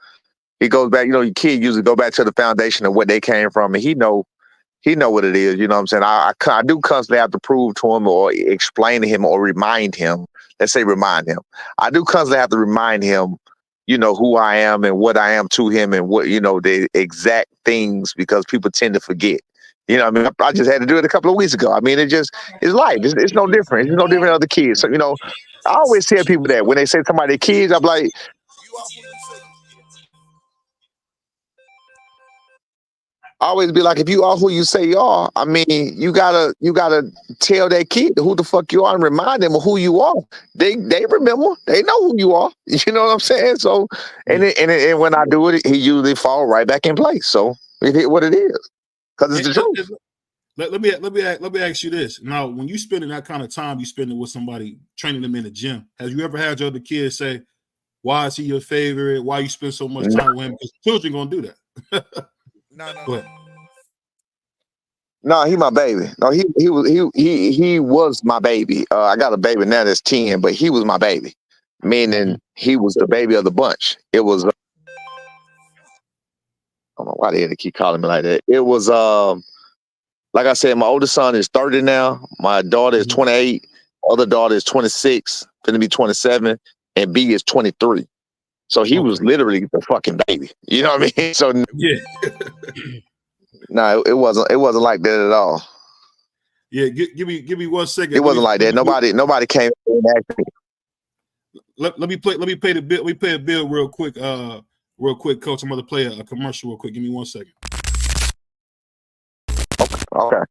kid usually go back to the foundation of where they came from, and he know what it is. You know what I'm saying? I do constantly have to prove to him or explain to him or remind him. Let's say remind him. I do constantly have to remind him, who I am and what I am to him and what, the exact things, because people tend to forget. I just had to do it a couple of weeks ago. I mean, it's life. It's no different. It's no different than other kids. So, I always tell people that when they say somebody their kids, I'm like, I always be like, if you are who you say you are, I mean, you gotta tell that kid who the fuck you are and remind them of who you are. They remember, they know who you are. You know what I'm saying? So, and when I do it, he usually fall right back in place. So it is what it is, because it's the truth. Let me ask you this. Now, when you spending that kind of time, you spending with somebody training them in the gym. Have you ever had your other kids say, "Why is he your favorite? Why you spend so much time with him?" Because children gonna do that. No, he my baby. No, he was my baby. I got a baby now that's 10, but he was my baby, meaning he was the baby of the bunch. It was I don't know why they had to keep calling me like that. It was like I said, my oldest son is 30 now. My daughter is 28. Other daughter is 26, gonna be 27, and B is 23. So he was literally the fucking baby. You know what I mean? So yeah. No, it wasn't like that at all. Yeah, give me 1 second. It wasn't like that. Nobody came and asked me. Let me pay the bill. We pay a bill real quick, Coach. I'm gonna play a commercial real quick. Give me 1 second. Okay.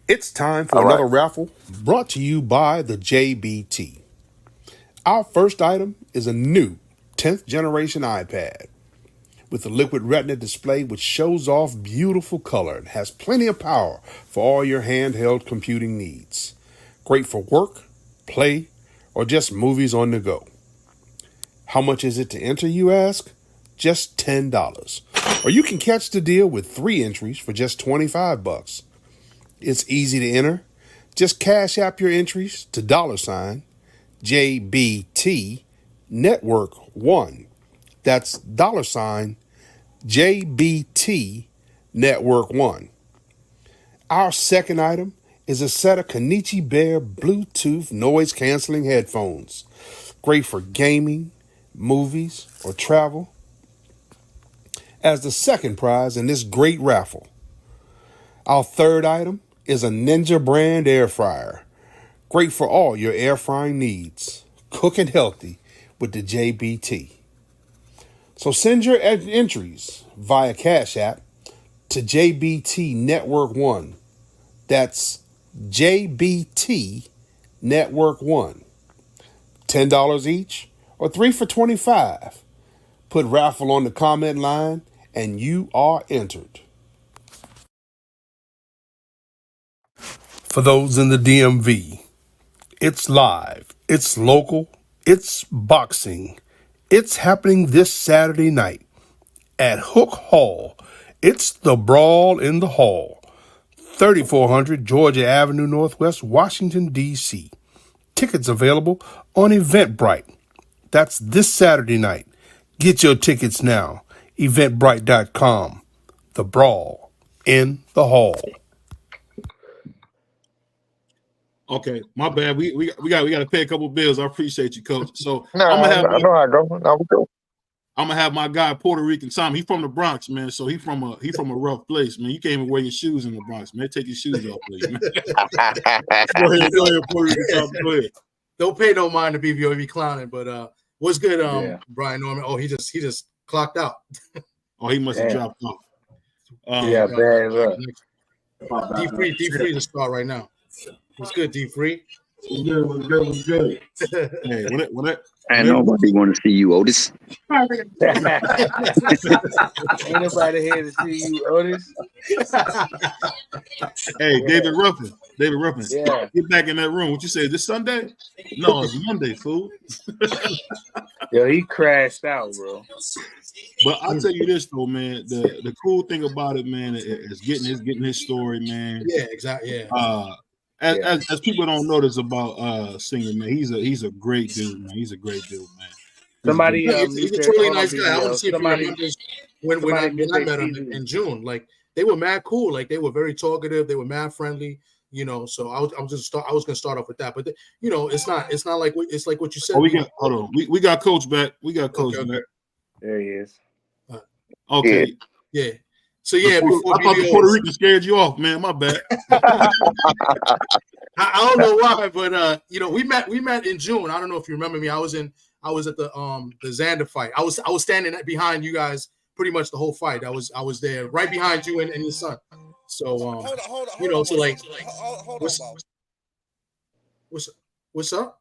It's time for another raffle brought to you by the JBT. Our first item is a new 10th generation iPad with a liquid retina display which shows off beautiful color and has plenty of power for all your handheld computing needs. Great for work, play, or just movies on the go. How much is it to enter, you ask? Just $10. Or you can catch the deal with 3 entries for just $25. It's easy to enter. Just cash app your entries to $JBT Network 1. That's $JBT Network 1. Our second item is a set of Kenichi Bear Bluetooth noise-canceling headphones. Great for gaming, movies, or travel. As the second prize in this great raffle. Our third item is a Ninja brand air fryer. Great for all your air frying needs. Cooking healthy with the JBT. So send your entries via Cash App to JBT Network 1. That's JBT Network 1. $10 each or 3 for $25. Put raffle on the comment line and you are entered. For those in the DMV, it's live, it's local, it's boxing. It's happening this Saturday night at Hook Hall It's the Brawl in the Hall, 3400 Georgia Avenue Northwest, Washington, D.C. Tickets available on Eventbrite. That's this Saturday night. Get your tickets now. Eventbrite.com. The Brawl in the Hall. Okay, my bad. We got to pay a couple bills. I appreciate you, Coach. So No, I'm gonna have I know how I go. No, we go. I'm gonna have my guy Puerto Rican Tom. He's from the Bronx, man. So he's from a rough place, man. You can't even wear your shoes in the Bronx, man. Take your shoes off, please, man. Go ahead, Puerto Rican Tom. Go ahead. Don't pay no mind to BVO if he clowning, but what's good, Brian Norman? Oh, he just clocked out. Oh, he must have dropped off. Yeah, bad luck. D3 to start right now. What's good, D3? What's good? Hey, and nobody want to see you, Otis. Ain't nobody here to see you, Otis. Hey, David Ruffin. Yeah. Get back in that room. What you say? This Sunday? No, it's Monday, fool. Yo, he crashed out, bro. But I'll tell you this though, man. The cool thing about it, man, is getting his story, man. Yeah, exactly. Yeah. As people don't notice about singing, man, he's a great dude, man. He's a great dude, man. Somebody, he's a really nice guy. I want to see if he remembers when I met him in June. Like they were mad cool. Like they were very talkative. They were mad friendly. You know, so I was gonna start off with that. But it's not like it's like what you said. Oh, we got Coach back. We got Coach back. There he is. Okay. Yeah. So yeah, I thought the Puerto Rican scared you off, man. My bad. I don't know why, but we met in June. I don't know if you remember me. I was at the Xander fight. I was standing behind you guys pretty much the whole fight. I was there right behind you and your son. So hold on, so like what's up?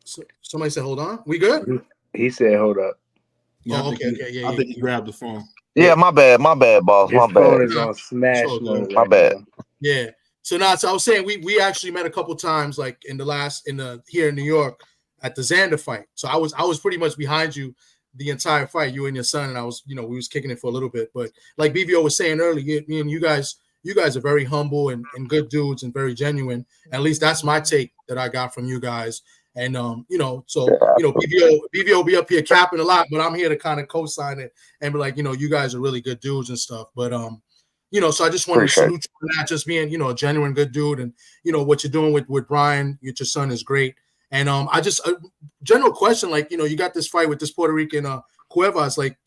So, somebody said hold on. We good? He said hold up. Yeah, I think he grabbed the phone. Yeah, my bad, boss. His My phone bad. is on smash mode. My bad. Yeah. So I was saying we actually met a couple times, like here in New York at the Xander fight. So I was pretty much behind you the entire fight, you and your son, and I was, we was kicking it for a little bit. But like BVO was saying earlier, me and you guys are very humble and good dudes and very genuine. At least that's my take that I got from you guys. And BVO be up here capping a lot, but I'm here to kind of co-sign it and be like, you guys are really good dudes and stuff. But so I just wanted to salute you for that, just being, a genuine good dude, and what you're doing with Brian, your son is great. And I just general question, like, you got this fight with this Puerto Rican Cuevas, like,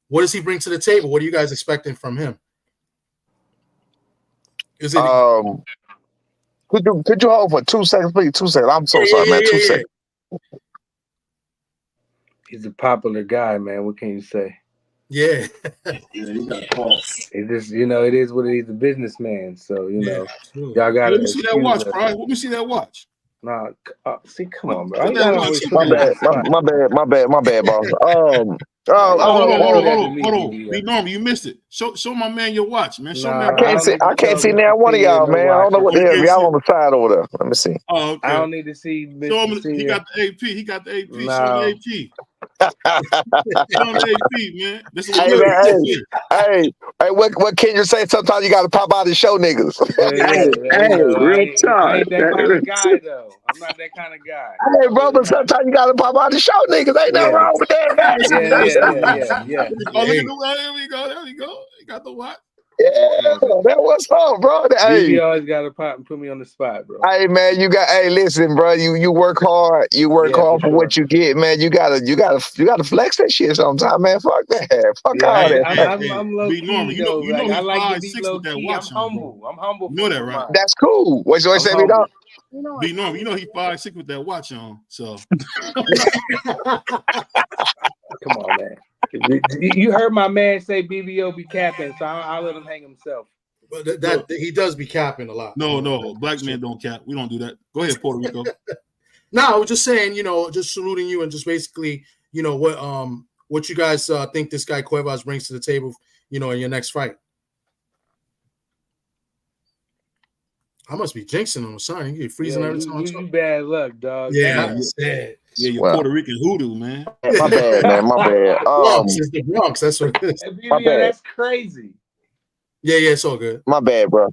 what does he bring to the table? What are you guys expecting from him? Is it Could you hold for 2 seconds, please? 2 seconds. I'm so sorry, man. 2 seconds. He's a popular guy, man. What can you say? Yeah. You got a call. It just, it is what it is. He's a businessman. So, y'all got to. Let me see that watch, Brian. Let me see that watch. Nah, see, come on, bro. My bad, boss. Hold on. Be normal. You missed it. Show my man your watch, man. Show me. I can't see now one of y'all, man. I don't know what the hell y'all on the side over there. Let me see. Oh, okay. I don't need to see. Show him. He got the AP. Show him the AP. Show him the AP, man. This is Hey, what can you say? Sometimes you got to pop out and show niggas. Real talk. I ain't that kind of guy, though. I'm not that kind of guy. Hey, brother, sometimes you got to pop out and show niggas. Ain't nothing wrong with that, man. Yeah. Oh, there we go. He got the watch. Yeah, that what's up, bro. Hey, you always got to pop and put me on the spot, bro. Hey, man, listen, bro. You work hard. You work hard for what you get, man. You gotta flex that shit sometime, man. Fuck that. Fuck all that. I'm low key, though. I like to be low key. I'm humble. I'm humble. You know that, right? That's cool. What you say, me, dog? Be normal. He 5'6" with that watch on. So come on, man. You heard my man say BVO be capping, so I'll let him hang himself. But that he does be capping a lot. No, black men don't cap. We don't do that. Go ahead, Puerto Rico. No, I was just saying, just saluting you and just basically, what you guys think this guy Cuevas brings to the table, in your next fight. I must be jinxing him, son. You get freezing every time. You bad luck, dog. Yeah, Damn. sad. Yeah, you're Puerto Rican hoodoo, man. My bad, man. My bad. Bronx is the Bronx. That's what it is. My bad. That's crazy. Yeah, it's all good. My bad, bro.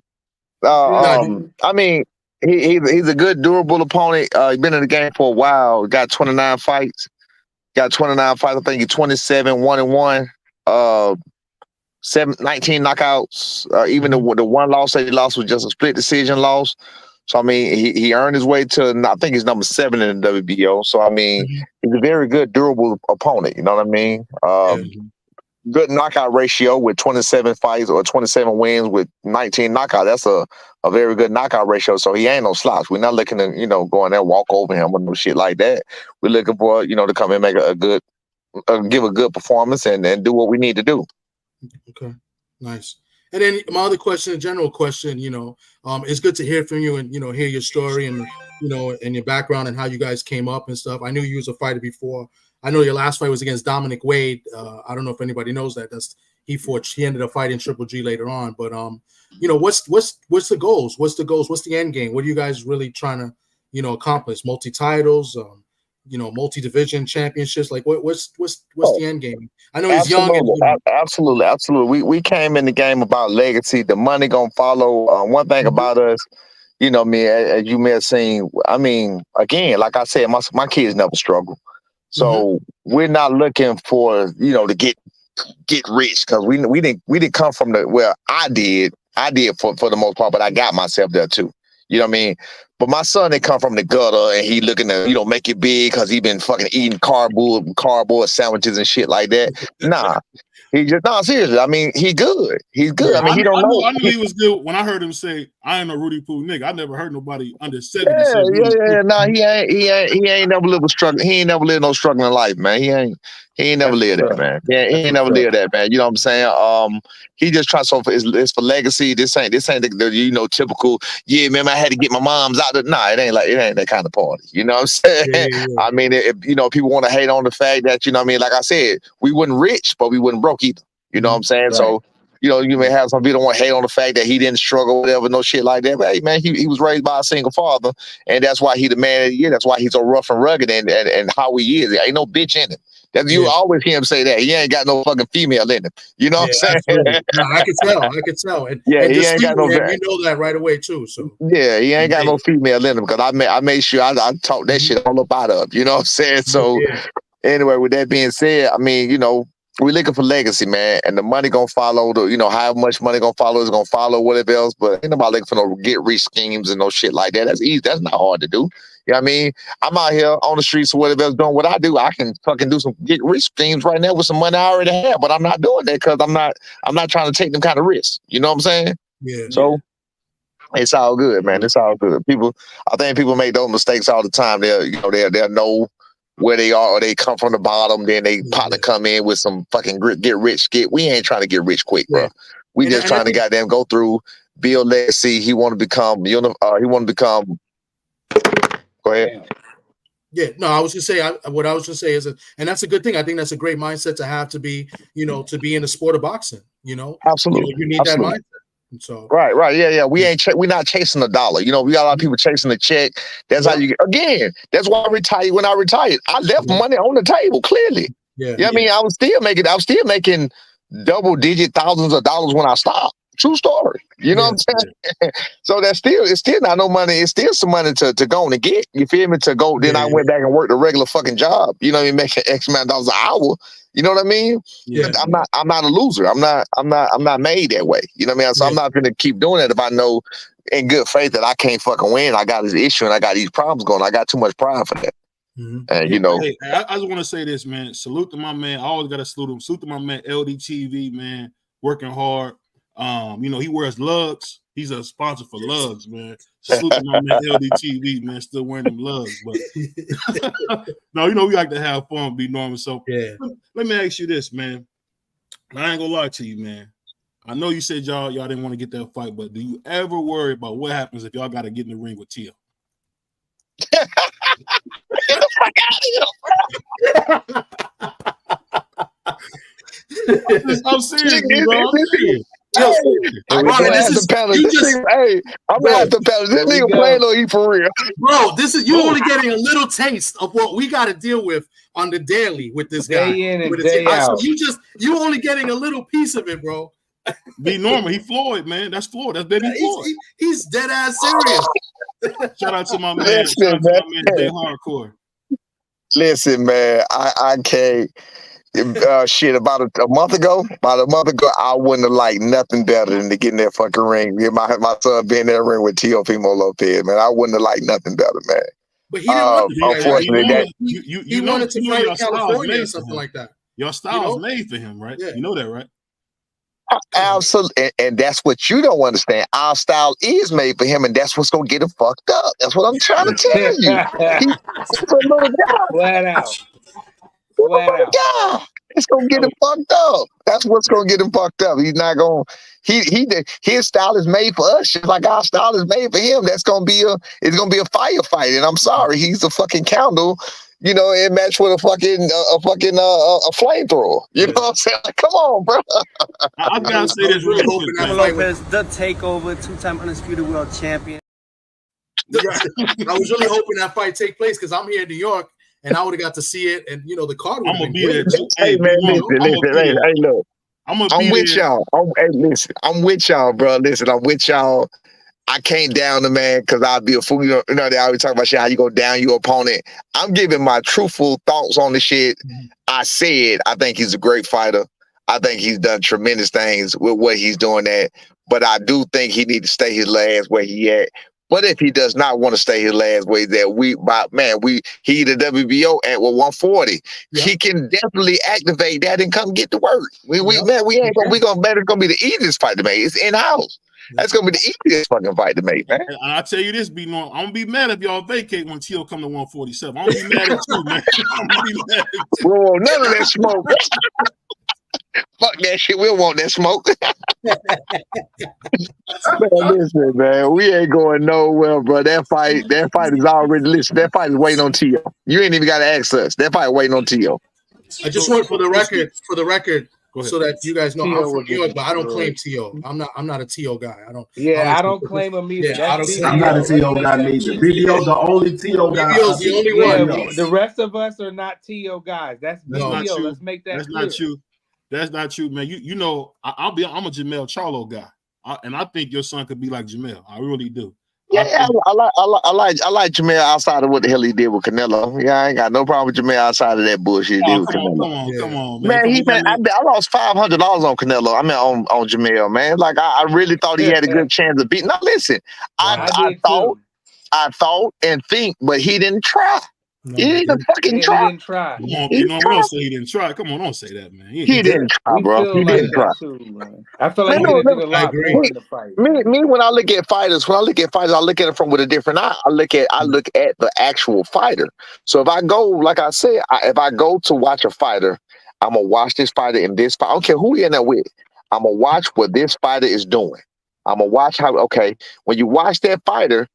I mean, he's a good, durable opponent. He's been in the game for a while. Got 29 fights. I think he's 27, 1-1. 19 knockouts. Even the one loss that he lost was just a split decision loss. So I mean, he earned his way to, I think he's number 7 in the WBO. So I mean, he's a very good, durable opponent. You know what I mean? Good knockout ratio with 27 fights or 27 wins with 19 knockouts. That's a very good knockout ratio. So he ain't no slouch. We're not looking to, go in there, walk over him or no shit like that. We're looking for, to come in and make give a good performance and do what we need to do. Okay, nice. And then my other question, a general question, it's good to hear from you and, hear your story and, and your background and how you guys came up and stuff. I knew you was a fighter before. I know your last fight was against Dominic Wade. I don't know if anybody knows that. He ended up fighting Triple G later on. But what's the goals? What's the end game? What are you guys really trying to, accomplish? Multi-titles, multi-division championships? Like what's the end game? I know he's young. Absolutely. We came in the game about legacy. The money gonna follow. One thing about us, me, as you may have seen, I mean, again, like I said, my kids never struggle. So we're not looking for, to get rich, because we didn't come from I did for the most part, but I got myself there too. You know what I mean? But my son, they come from the gutter and he looking to, make it big because he been fucking eating cardboard sandwiches and shit like that. Nah. Seriously. I mean, he good. He's good. Yeah, I mean, he don't know. I knew he was good when I heard him say, "I ain't a Rudy Poo nigga." I never heard nobody under 70 say Rudy Poo. Nah, he ain't never lived a struggle. He ain't never lived no struggling life, man. He ain't never lived that, man. He ain't never lived that, man. You know what I'm saying? He just trying so it's for legacy. This ain't the typical. Yeah, man, I had to get my mom's out. Nah, it ain't that kind of party. You know what I'm saying? Yeah. I mean, if people want to hate on the fact that like I said, we wasn't rich, but we wasn't broke either. You know what I'm saying? Right. So, you may have some people don't want to hate on the fact that he didn't struggle, whatever, no shit like that. But hey, man, he was raised by a single father, and that's why he the man of the year. That's why he's so rough and rugged and how he is. There ain't no bitch in him. You always hear him say that. He ain't got no fucking female in him. You know what I'm saying? No, I could tell. And, he ain't got no. You know that right away too. So yeah, he ain't got no female in him, because I made sure I talked that shit all about up. You know what I'm saying? So anyway, with that being said, I mean, we're looking for legacy, man, and the money gonna follow. How much money gonna follow is gonna follow whatever else. But ain't nobody looking for no get rich schemes and no shit like that. That's easy. That's not hard to do. You know what I mean? I'm out here on the streets or whatever else doing what I do. I can fucking do some get rich schemes right now with some money I already have, but I'm not doing that because I'm not trying to take them kind of risks. You know what I'm saying? Yeah. So it's all good, man. It's all good. I think people make those mistakes all the time. They'll know where they are, or they come from the bottom, then they partner come in with some fucking get rich. We ain't trying to get rich quick, bro. We just trying to goddamn go through, build legacy. He want to become. Go ahead. Yeah, no, I was gonna say what I was gonna say is, and that's a good thing. I think that's a great mindset to have to be in the sport of boxing. Absolutely, you need that mindset. So right, yeah. We're not chasing a dollar. We got a lot of people chasing a check. That's how you get. Again, that's why I retired. When I retired, I left money on the table. Clearly, I mean, I was still making double-digit thousands of dollars when I stopped. True story. You know what I'm saying? So it's still not no money. It's still some money to go on and get. You feel me? To go. Then I went back and worked a regular fucking job. You know what I mean? Making X amount of dollars an hour. You know what I mean? Yeah. I'm not a loser. I'm not made that way. You know what I mean? So I'm not gonna keep doing it if I know in good faith that I can't fucking win. I got this issue and I got these problems going. I got too much pride for that. And Hey, I just want to say this, man. Salute to my man. I always gotta salute him. Salute to my man LDTV, man, working hard. He wears lugs. He's a sponsor for lugs, man. Salute to my man LDTV, man, still wearing them lugs. But no, we like to have fun, be normal. So let me ask you this, man. I ain't gonna lie to you, man. I know you said y'all didn't want to get that fight, but do you ever worry about what happens if y'all got to get in the ring with Tia? I'm serious, bro. I'm serious. Yo, I'm Ron, gonna this have to is panel. you This just, nigga, hey, I'm bro, gonna have to panel. This Here we nigga go. playing on you for real. bro. This is you only getting a little taste of what we got to deal with on the daily with this guy. Day in and With his- day so out. you only getting a little piece of it, bro. Be normal. He Floyd, man. That's Floyd. That's baby Floyd. He's dead ass serious. Shout out to my man. Listen, Shout out to man. my man Jay Hardcore. Listen, man, I can't. Shit, about a month ago, I wouldn't have liked nothing better than to get in that fucking ring. Get my son being in that ring with Teofimo Lopez, man. I wouldn't have liked nothing better, man. But he didn't want to do that. Unfortunately, Right? You He know, wanted to you know fight your in style's California made or for something him. like that. Your style's made for him, right? Yeah. You know that, right? Absolutely, and that's what you don't understand. Our style is made for him, and that's what's gonna get him fucked up. That's what I'm trying to tell you. He's a little guy. Flat out. He's a Flat little out. guy. It's gonna get him fucked up. That's what's gonna get him fucked up. He's not gonna. His style is made for us, just like our style is made for him. It's gonna be a firefight, and I'm sorry, he's a fucking candle. You know, it matched with a flamethrower. You know what I'm saying? Like, come on, bro. I gotta say this real quick, man. Lopez, the takeover, 2-time undisputed world champion. I was really hoping that fight take place because I'm here in New York and I would have got to see it, and you know the card would I'm have gonna been be there great. too. Hey man, Hey, look. I'm gonna I'm be with there. y'all. I'm with y'all, bro. Listen, I'm with y'all. I can't down the man because I'll be a fool. You know, they always talk about shit, how you go down your opponent. I'm giving my truthful thoughts on the shit. I said I think he's a great fighter. I think he's done tremendous things with what he's doing at. But I do think he needs to stay his last where he at. But if he does not want to stay his last way there, he the WBO at 140. Yeah. He can definitely activate that and come get to work. We ain't gonna bet it's gonna be the easiest fight to make. It's in house. That's gonna be the easiest fucking fight to make, man. And I tell you this, I'm gonna be mad if y'all vacate when Tio come to 147. I'm gonna be mad at you, man. I'm gonna be mad at you. Whoa, none of that smoke. Fuck that shit. We don't want that smoke. Man, listen, man, we ain't going nowhere, bro. That fight is already listed. That fight is waiting on Tio. You ain't even got to ask us. That fight waiting on Tio. I just want for the record, so that you guys know Tio I'm from New York, but I don't claim Tio. I'm not a Tio guy. I don't claim him either. Yeah, I'm not a Tio guy neither. BVO the only Tio guy. BVO's the only one. The rest of us are not Tio guys. That's BVO. Let's make that That's clear. not you. That's not you, man. You know, I'm a Jamel Charlo guy, and I think your son could be like Jamel. I really do. Yeah, I like Jamel outside of what the hell he did with Canelo. Yeah, I ain't got no problem with Jamel outside of that bullshit he did with Canelo. Come on, man. I lost $500 on Canelo. I mean, on Jamel, man. Like I really thought he had a good chance of beating. Now listen, I thought and think, but he didn't try. He didn't fucking try. He didn't try. Come on, we don't say he didn't try. Come on, don't say that, man. He didn't try, bro. He didn't try. I feel like he did a lot more in the fight. Me, when I look at fighters, I look at it from with a different eye. I look at the actual fighter. So if I go, like I said, if I go to watch a fighter, I'm gonna watch this fighter in this fight. I don't care who he in there with. I'm gonna watch what this fighter is doing. I'm gonna watch when you watch that fighter,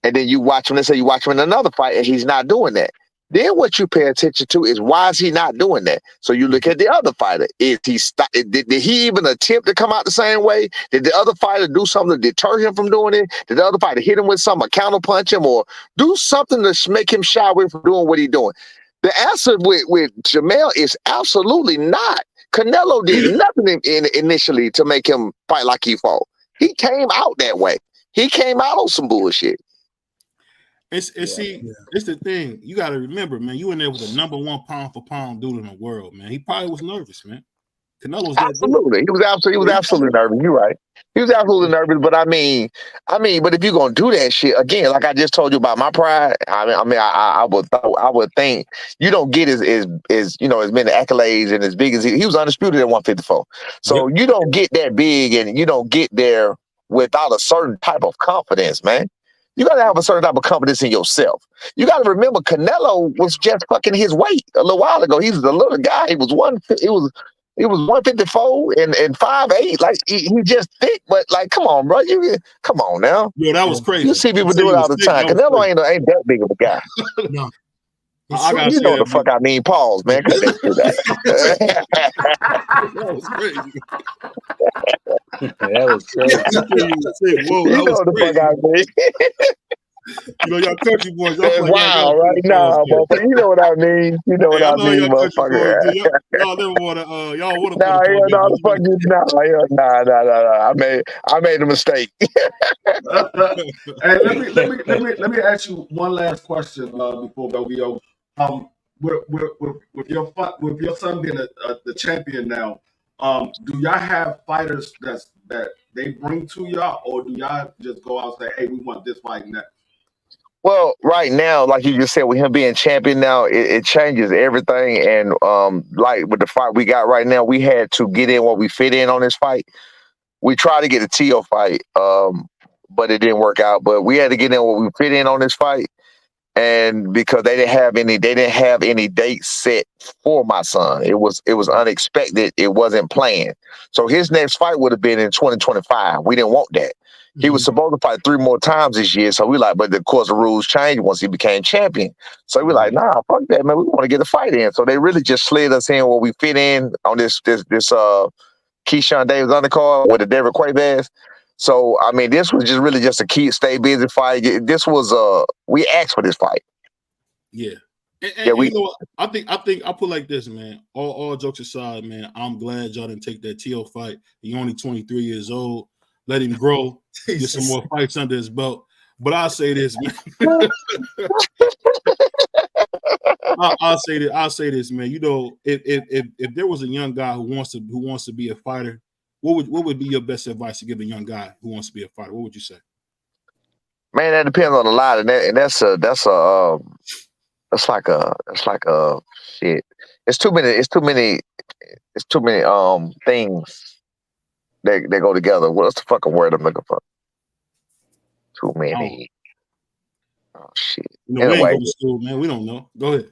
and then you watch him, let's say you watch him in another fight and he's not doing that. Then what you pay attention to is why is he not doing that? So you look at the other fighter. Did he even attempt to come out the same way? Did the other fighter do something to deter him from doing it? Did the other fighter hit him with something, counter punch him, or do something to make him shy away from doing what he's doing? The answer with Jamel is absolutely not. Canelo did nothing initially to make him fight like he fought. He came out that way. He came out on some bullshit. It's the thing. You got to remember, man. You in there with the #1 pound for pound dude in the world, man. He probably was nervous, man. Canelo was absolutely. He was absolutely nervous. You're right. He was absolutely nervous. But I mean, but if you're gonna do that shit again, like I just told you about my pride, I would think you don't get as many accolades and as big as he was undisputed at 154. So you don't get that big, and you don't get there without a certain type of confidence, man. You got to have a certain type of confidence in yourself. You got to remember, Canelo was just fucking his weight a little while ago. He was a little guy. He was 154 and 5'8". Like he just thick, but like, come on, bro. Come on now. Yo, that was crazy. You see people do it all the time. Canelo ain't that big of a guy. No. I gotta You say know what that, the fuck I mean. Pause, man. Cut that shit out. that was crazy. That was crazy. Whoa, You that know was what the fuck crazy. I mean. You know, y'all country boys, y'all That's feel like y'all gotta wild, put right? the pause Nah, there. motherfucker. You know what I mean. You know what Hey, I I know mean, y'all country motherfucker. boys. Y'all never wanna y'all wanna put Nah, the pause yeah, there, no, but the fuck you. Nah. I made a mistake. Hey, let me ask you one last question before BVO. With your son being the champion now, do y'all have fighters that they bring to y'all, or do y'all just go out and say, "Hey, we want this fight next"? Well, right now, like you just said, with him being champion now, it changes everything. And like with the fight we got right now, we had to get in what we fit in on this fight. We tried to get a TO fight, but it didn't work out. But we had to get in what we fit in on this fight. And because they didn't have any dates set for my son. It was unexpected. It wasn't planned. So his next fight would have been in 2025. We didn't want that. He was supposed to fight 3 more times this year. So we like, but of course the rules changed once he became champion. So we like, nah, fuck that, man. We want to get a fight in. So they really just slid us in where we fit in on this Keyshawn Davis undercard with the Derek Quaybaz. So I mean, this was just really just a key stay busy fight. This was we asked for this fight. Yeah. And Yeah, you know what? I think I put like this, man. All jokes aside, man, I'm glad y'all didn't take that T.O. fight. He's only 23 years old. Let him grow, get some more fights under his belt. But I'll say this, man. I'll say this, man. You know, if there was a young guy who wants to be a fighter, what would be your best advice to give a young guy who wants to be a fighter? What would you say? Man, that depends on a lot, and that's like a shit. It's too many things that go together. What's the fucking word I'm looking for? Too many. Oh shit. No, we ain't Anyway, go to school, man. We don't know. Go ahead.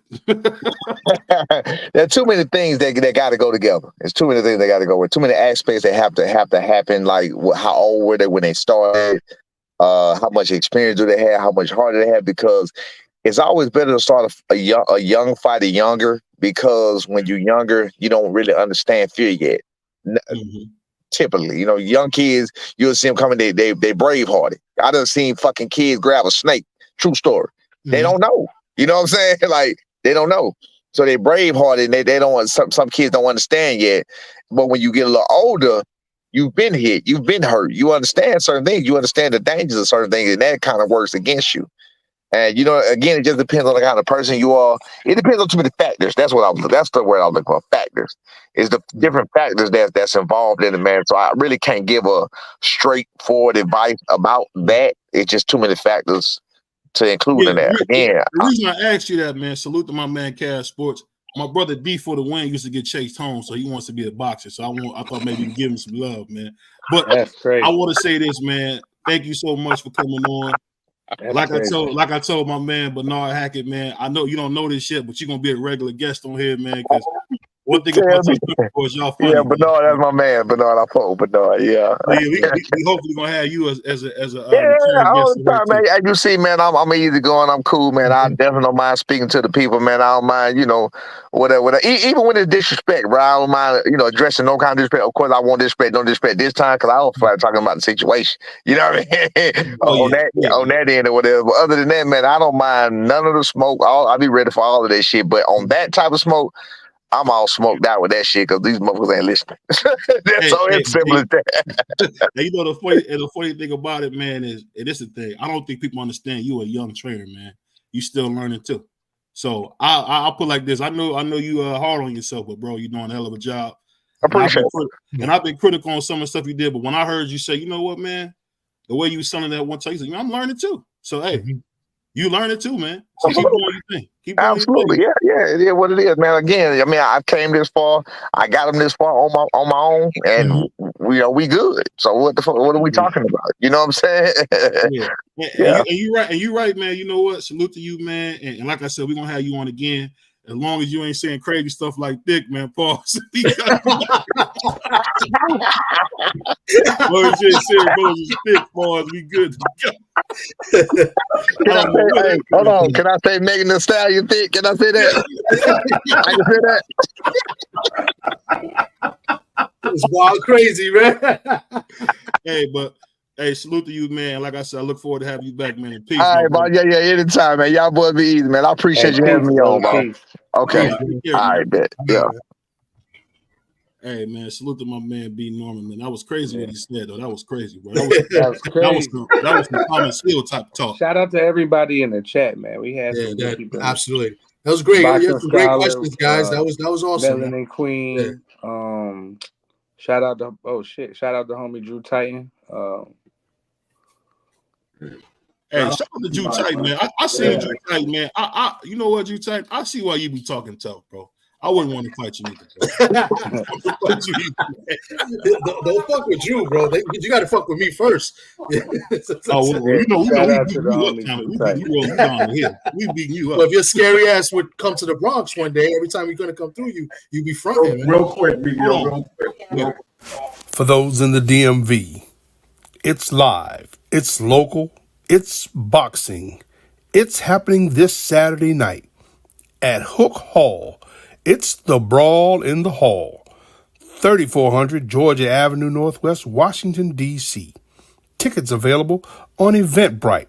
there are too many things that got to go together. There's too many things that got to go with. Too many aspects that have to happen. Like how old were they when they started? How much experience do they have? How much heart do they have? Because it's always better to start a young fighter younger, because when you're younger, you don't really understand fear yet. Typically, you know, young kids, you'll see them coming. They brave hearted. I done seen fucking kids grab a snake. True story. They don't know. You know what I'm saying? Like they don't know. So they brave hearted. And they don't want. Some kids don't understand yet. But when you get a little older, you've been hit. You've been hurt. You understand certain things. You understand the dangers of certain things, and that kind of works against you. And you know, again, it just depends on the kind of person you are. It depends on too many factors. That's the word I was looking for. Factors is the different factors that's involved in it, man. So I really can't give a straightforward advice about that. It's just too many factors to include in that. Again, the reason I asked you that, man, salute to my man Cash Sports. My brother D for the win used to get chased home, so he wants to be a boxer. So I thought maybe you give him some love, man. But That's crazy. I want to say this, man. Thank you so much for coming on. Like I told my man Bernard Hackett, man, I know you don't know this shit, but you're gonna be a regular guest on here, man. Because one thing about y'all funny. Yeah, Bernard, that's my man. Bernard, I fuck with Bernard. Yeah. We hopefully gonna have you as a all guest the time, man. As you see, man, I'm easy going. I'm cool, man. I definitely don't mind speaking to the people, man. I don't mind, you know, whatever. Even when it's disrespect, bro, I don't mind, you know, addressing no kind of disrespect. Of course, I won't disrespect, no disrespect this time, because I don't feel like talking about the situation. You know what I mean? On that end or whatever. But other than that, man, I don't mind none of the smoke. I'll be ready for all of that shit. But on that type of smoke, I'm all smoked out with that shit because these motherfuckers ain't listening. That's so it's simple as that. You know, the funny thing about it, man, is, and this is the thing, I don't think people understand you a young trainer, man. You still learning too. So I'll put like this. I know you are hard on yourself, but bro, you're doing a hell of a job. I appreciate it. And I've been critical on some of the stuff you did, but when I heard you say, you know what, man, the way you was selling that one time, you said, I'm learning too. So hey, you learn it too, man. So keep doing your thing. Absolutely, yeah, it is what it is, man. Again, I mean, I came this far, I got them this far on my own, and we good. So what the fuck? What are we talking about? You know what I'm saying? Yeah. And you right, man. You know what? Salute to you, man. And like I said, we're gonna have you on again. As long as you ain't saying crazy stuff like Dick, man, pause. Well, you ain't saying Dick, pause. We good. Can I say, hey, hold on. Can I say Megan Thee Stallion thick? Can I say that? I can say that. It's wild crazy, man. Hey, but hey, salute to you, man. Like I said, I look forward to having you back, man. Peace. All right, bro. Yeah, anytime, man. Y'all boys be easy, man. I appreciate you having me on, bro. Okay. All right, bet. Yeah. Hey, man, salute to my man B. Norman, man. That was crazy what he said, though. That was crazy, bro. That was crazy. That was some Thomas Hill type talk. Shout out to everybody in the chat, man. We had some good people. Absolutely. That was great. You had some great questions, guys. That was awesome. Melanin Queen. Yeah. Shout out to homie Drew Titan. Hey, shout out to Drew Titan, man. I see Drew Titan, man. You know what, Drew Titan? I see why you be talking tough, bro. I wouldn't want to fight you either. Don't fuck with Drew, bro. You got to fuck with me first. We beating you up. Well, if your scary ass would come to the Bronx one day, every time you're going to come through, you be fronting. Real quick, BVO. For those in the DMV, it's live, it's local, it's boxing. It's happening this Saturday night at Hook Hall. It's the Brawl in the Hall, 3400 Georgia Avenue Northwest, Washington, D.C. Tickets available on Eventbrite.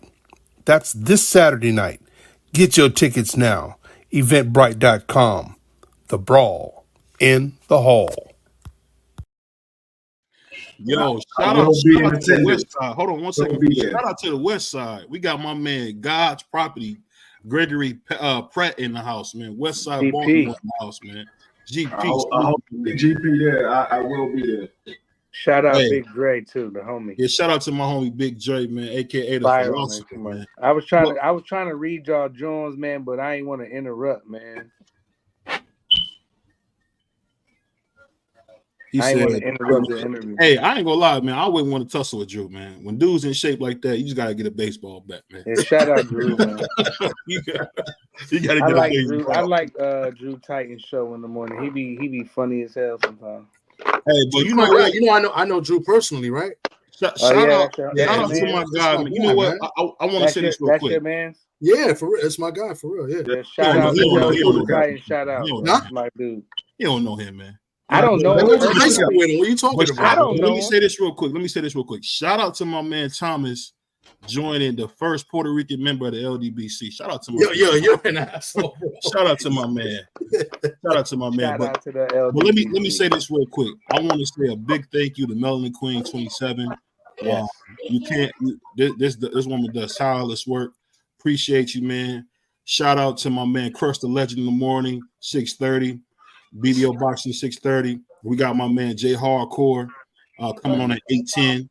That's this Saturday night. Get your tickets now. Eventbrite.com. The Brawl in the Hall. Yo, shout out to the West Side. Hold on one second. Shout out to the West Side. We got my man God's Property, Gregory Pratt in the house, man. West Side Baltimore in the house, man. GP. GP there. I will be there. Shout out Big Dre too, the homie. Yeah, shout out to my homie Big Dre, man, aka the philosopher, man. I was trying to read y'all Jones, man, but I ain't want to interrupt, man. I ain't want to interrupt the interview. Hey, I ain't gonna lie, man. I wouldn't want to tussle with Drew, man. When dudes in shape like that, you just gotta get a baseball bat, man. Yeah, shout out Drew, man. you gotta get a baseball. I like Drew Titan's show in the morning. He be funny as hell sometimes. Hey, but I know Drew personally, right? Shout out to my guy, man. You know what? I want to say this real quick. That's your man. Yeah, for real. It's my guy, for real. Yeah. Shout out to Drew Titan. Shout out, my dude. You don't know him, man. I don't know. What are you talking about? I don't know. Let me say this real quick. Shout out to my man Thomas joining the first Puerto Rican member of the LDBC. Shout out to my you're an asshole. Shout out to my man. Shout out to my man. Shout out to the LDBC. But let me say this real quick. I want to say a big thank you to Melanin Queen 27. Yes. This woman does tireless work. Appreciate you, man. Shout out to my man Crush the Legend in the morning, 6:30. BVO Boxing 6:30. We got my man Jay Hardcore coming on at 8:10.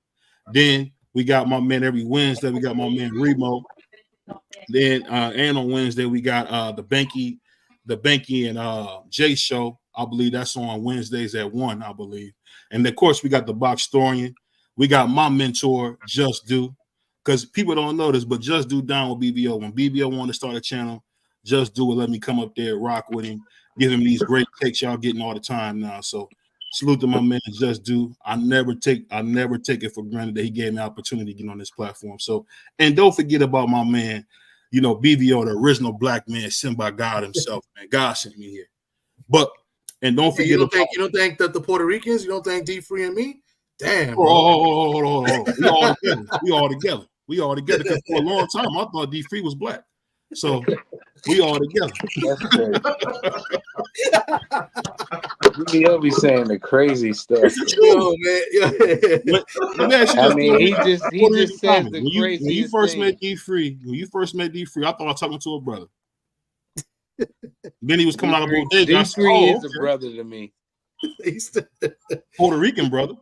Then we got my man every Wednesday. We got my man Remo. Then and on Wednesday we got the Banky and Jay show. I believe that's on Wednesdays at 1, I believe. And of course we got the Box Storian. We got my mentor Just Do, because people don't know this, but Just Do down with BVO. When BVO wanted to start a channel, Just Do it. Let me come up there, rock with him. Give him these great takes y'all getting all the time now. So salute to my man Just Do. I never take it for granted that he gave me the opportunity to get on this platform. So, and don't forget about my man, BVO, the original black man sent by God himself, man. God sent me here. But and don't forget you don't think that the Puerto Ricans, you don't think D-Free and me? Damn. Hold on. We all together. Because for a long time I thought D-Free was black. So we all together. That's great. BVO be saying the crazy stuff. Yo, man. I mean, he just says the craziest When you first met D-Free, I thought I was talking to a brother. Then he was coming out of bodega. D-Free is a brother to me. Puerto Rican brother.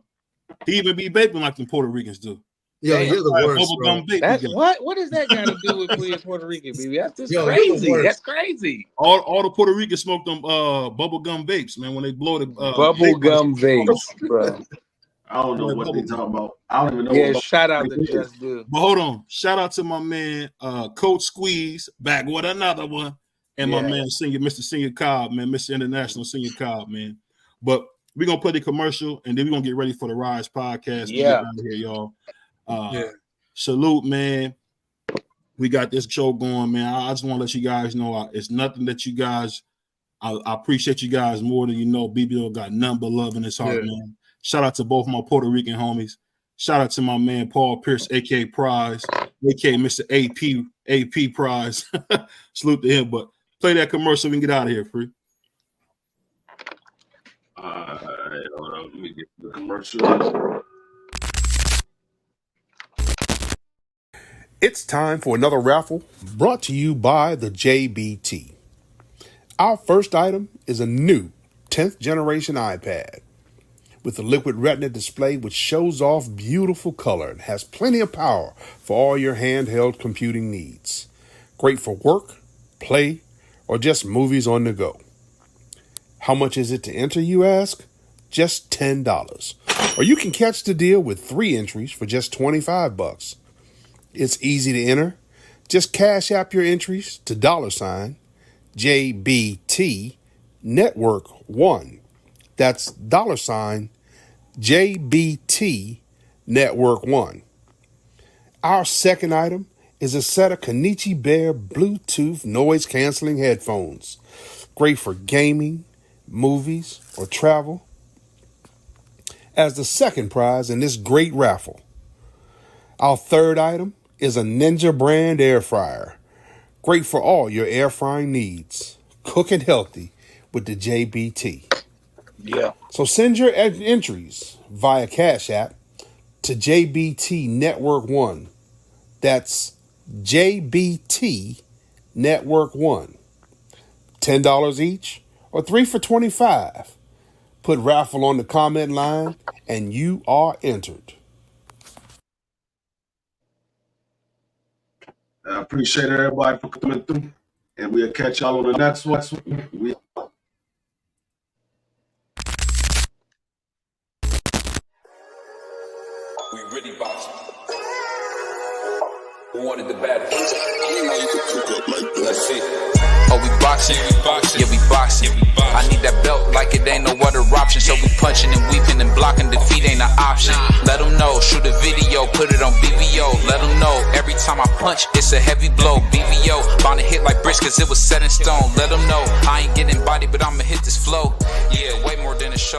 He even be vaping like the Puerto Ricans do. Yeah, you're the worst. That's what does that got to do with being Puerto Rican, baby? That's just crazy. That's crazy. All the Puerto Ricans smoke them bubblegum vapes, man. When they blow the bubblegum vapes, bro. I don't know what they talking about. I don't even know. Yeah, shout out to Just Do. But hold on, shout out to my man Coach Squeeze back with another one, and my man Mr. Senior Cobb, man, Mr. International Senior Cobb, man. But we're gonna play the commercial and then we're gonna get ready for the Rise podcast. Yeah, here, y'all. Salute, man. we got this show going, man. I just want to let you guys know it's nothing that you guys. I appreciate you guys more than you know. BBO got nothing but love in his heart, man. Shout out to both my Puerto Rican homies. Shout out to my man Paul Pierce, aka Prize, aka Mr. AP Prize. Salute to him. But play that commercial, we can get out of here, free. All right, hold on. Let me get the commercial. It's time for another raffle brought to you by the JBT. Our first item is a new 10th generation iPad with a liquid retina display which shows off beautiful color and has plenty of power for all your handheld computing needs. Great for work, play, or just movies on the go. How much is it to enter, you ask? Just $10. Or you can catch the deal with 3 entries for just $25. It's easy to enter. Just cash app your entries to $JBT Network 1. That's $JBT Network 1. Our second item is a set of Kenichi Bear Bluetooth noise canceling headphones. Great for gaming, movies, or travel. As the second prize in this great raffle. Our third item is a Ninja brand air fryer. Great for all your air frying needs. Cooking healthy with the JBT. Yeah. So send your entries via Cash App to JBT Network 1. That's JBT Network 1. $10 each or 3 for $25. Put raffle on the comment line and you are entered. I appreciate everybody for coming through, and we'll catch y'all on the next one. We really boxing. Who wanted the battle? Let's see. Oh, we boxing. Yeah, we boxing. I need that belt like it ain't no other option. So we punching and weeping and blocking. Defeat ain't an option. Let them know. Shoot a video. Put it on BVO. Let them know. Every time I punch, it's a heavy blow. BVO. Bound to hit like bricks cause it was set in stone. Let them know. I ain't getting body, but I'ma hit this flow. Yeah, way more than a show.